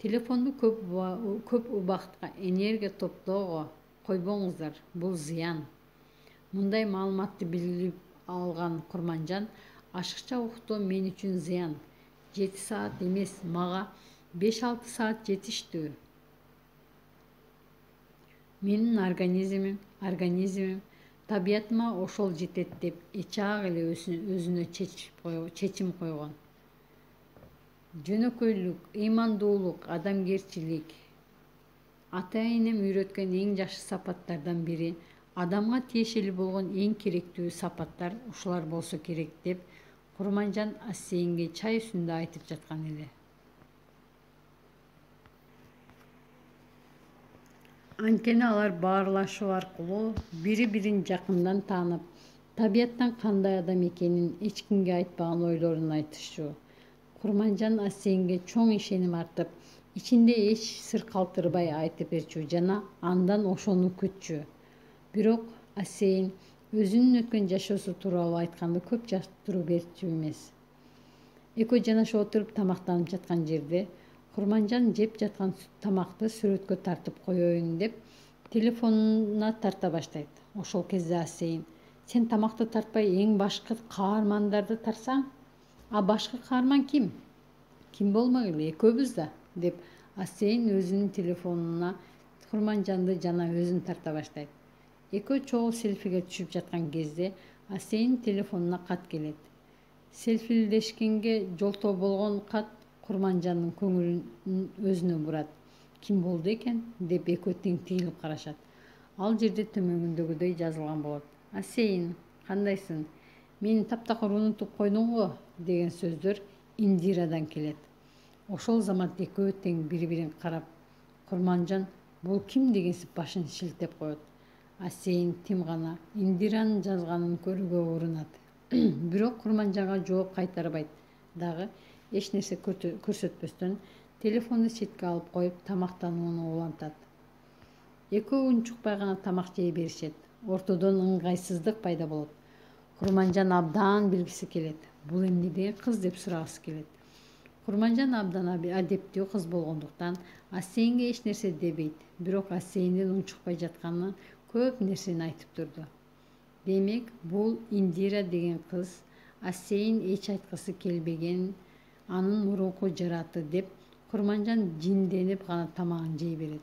Телефонду көп убакытка энергия топтоого койбоңуздар, бул зыян. Мындай маалыматты билип алган Курманжан, ашыкча уктоо мен үчүн зыян. 7 саат эмес, мага 5-6 саат жетиштүү. Менин организмим табиятыма ошол жетет деп эчак эле өзүнө чечим койгон. Жөнөкөйлүк, ыймандуулук, адамгерчилик Ата-энем үйрөткөн эң жакшы сапаттардан бири адамга тиешелүү болгон эң керектүү сапаттар ушулар болсо керек деп Курманжан Асейинге чай үстүндө айтып жаткан эле. Анткени алар баарлашуу аркылуу бири-бирин жакындан таанып, табияттан кандай адам экенин эч кимге айтпаган ойлорун айтышчу. Курманжан Асейинге чоң ишеним артып, ичинде эч сыр калтырбай айтып берчү жана андан ошону күтчү. Бирок Асейин өзүнүн өткөн жашоосу тууралуу айтканды көп жактыруу берчү эмес. Экөө жанашып отуруп тамактанып жаткан жерде Курманжан жеп жаткан тамакты сүрөткө тартып коеюн деп телефонуна тарта баштайт. Ошол кезде Асейин: "Сен тамакты тартпай эң башкы каармандарды тарсаң, а башкы каарман ким? Ким болмогуйлу, экөөбүз да" деп Асейин өзүнүн телефонуна Курманжанды жана өзүн тарта баштайт. Экөө чогуу селфиге түшүп жаткан кезде Асейин телефонуна кат келет. Селфилдешкенге жолтоо болгон кат Курманжандын көңүлүн өзүнө бурат. Ким болду экен деп экөө тең тигилип карашат. Ал жерде төмөгүндөгүдөй жазылган болот: "Асейин, кандайсың? Мени таптакыр унутуп койдуң го" деген сөздөр Индирадан келет. Ошол замат экөө тең бири-бирин карап, Курманжан бул ким дегенсип башын шилтеп коет. Асейин тим гана Индиранын жазганын көрүүгө урунат. Бирок Курманжанга жооп кайтарбайт дагы эч нерсе көрсөтпөстөн телефонду четке алып коюп тамактанууну улантат. Экөө унчукпай гана тамак жей беришет. Ортодон ыңгайсыздык пайда болот. Курманжан абдан билгиси келет. Бул эмне деген кыз деп сурагысы келет. Курманжан абдан адептүү кыз болгондуктан Асейинге эч нерсе дебейт. Бирок Асейиндин унчукпай жатканы көп нерсени айтып турду. Демек, бул Индира деген кыз Асейин эч айткысы келбеген анын мурунку жараты деп Курманжан жинденип гана тамагын жей берет.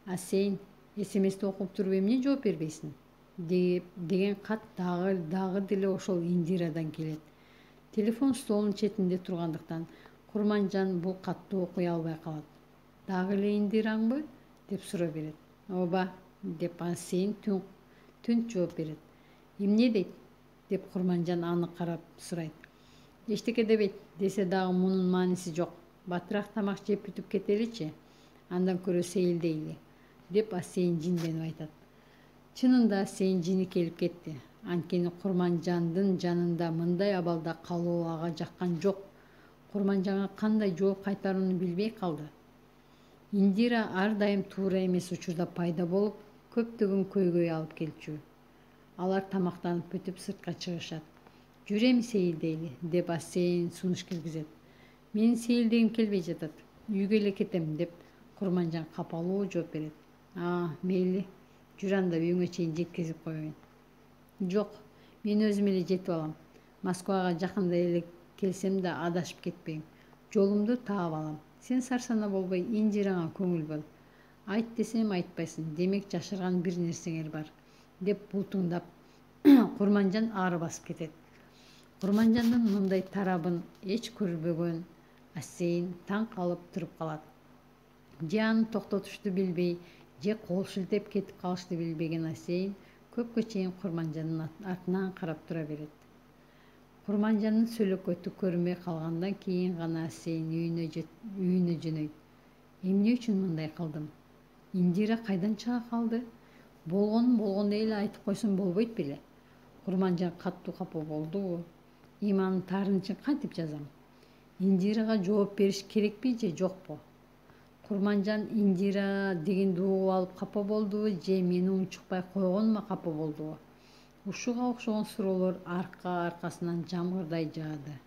Асейин: "СМСти окуп туруп эмне жооп бербейсиң?" деген кат дагы деле ошол Индирадан келет. Телефон столунун четинде тургандыктан Курманжан бул катты окуй албай калат. "Дагы эле Индираңбы?" деп суроо берет. "Ооба" деп Асейин түнт жооп берет. "Эмне дейт?" деп Курманжан аны карап сурайт. "Эчтеке дебейт, десе дагы мунун мааниси жок. Батыраак тамак жеп бүтүп кетеличи, андан көрө сейилдейли" деп Асейин жинденип айтат. Чынында Асейин жини келип кетти. Анткени Курманжандын жанында мындай абалда калуу ага жаккан жок. Курманжанга кандай жооп кайтарууну билбей калды. Индира ар дайым туура эмес учурда пайда болуп, көптөгөн көйгөй алып келчү. Алар тамактанып бүтүп сыртка чыгышат. "Жүр эми сейилдейли" деп Асейин сунуш киргизет. "Менин сейилдегим келбей жатат. Үйгө эле кетем" деп Курманжан капалуу жооп берет. Мейли, жүр анда үйүңө чейин жеткизип коеюн." "Жок, мен өзүм эле жетип алам. Москвага жакында эле келсем да адашып кетпейм. Жолумду таап алам. Сен сарсанаа болбой Индираңа көңүл бөл. Айт десем айтпайсың, демек жашырган бир нерсеңер бар" деп бултуңдап Курманжан ары басып кетет. Курманжандын мындай тарабын эч көрбөгөн Асейин таң калып туруп калат. Же аны токтотушту билбей, же кол шилтеп кетип калышты билбеген Асейин көпкө чейин Курманжандын артынан карап тура берет. Курманжандын сөйлөкөтү көрүнбөй калгандан кийин гана Асейин үйүнө жөнөйт. Эмне үчүн мындай кылдым? Индира кайдан чыга калды? Болгонун болгондой эле айтып койсом болбойт беле? Курманжан катуу капа болду. Эми анын таарынычын кантип жазам? Индирага жооп бериш керекпи же жокпу? Курманжан Индира дегенди угуп алып капа болдубу же мени унчукпай койгонума капа болдубу? Ушуга окшогон суроолор аркасынан жамгырдай жаады.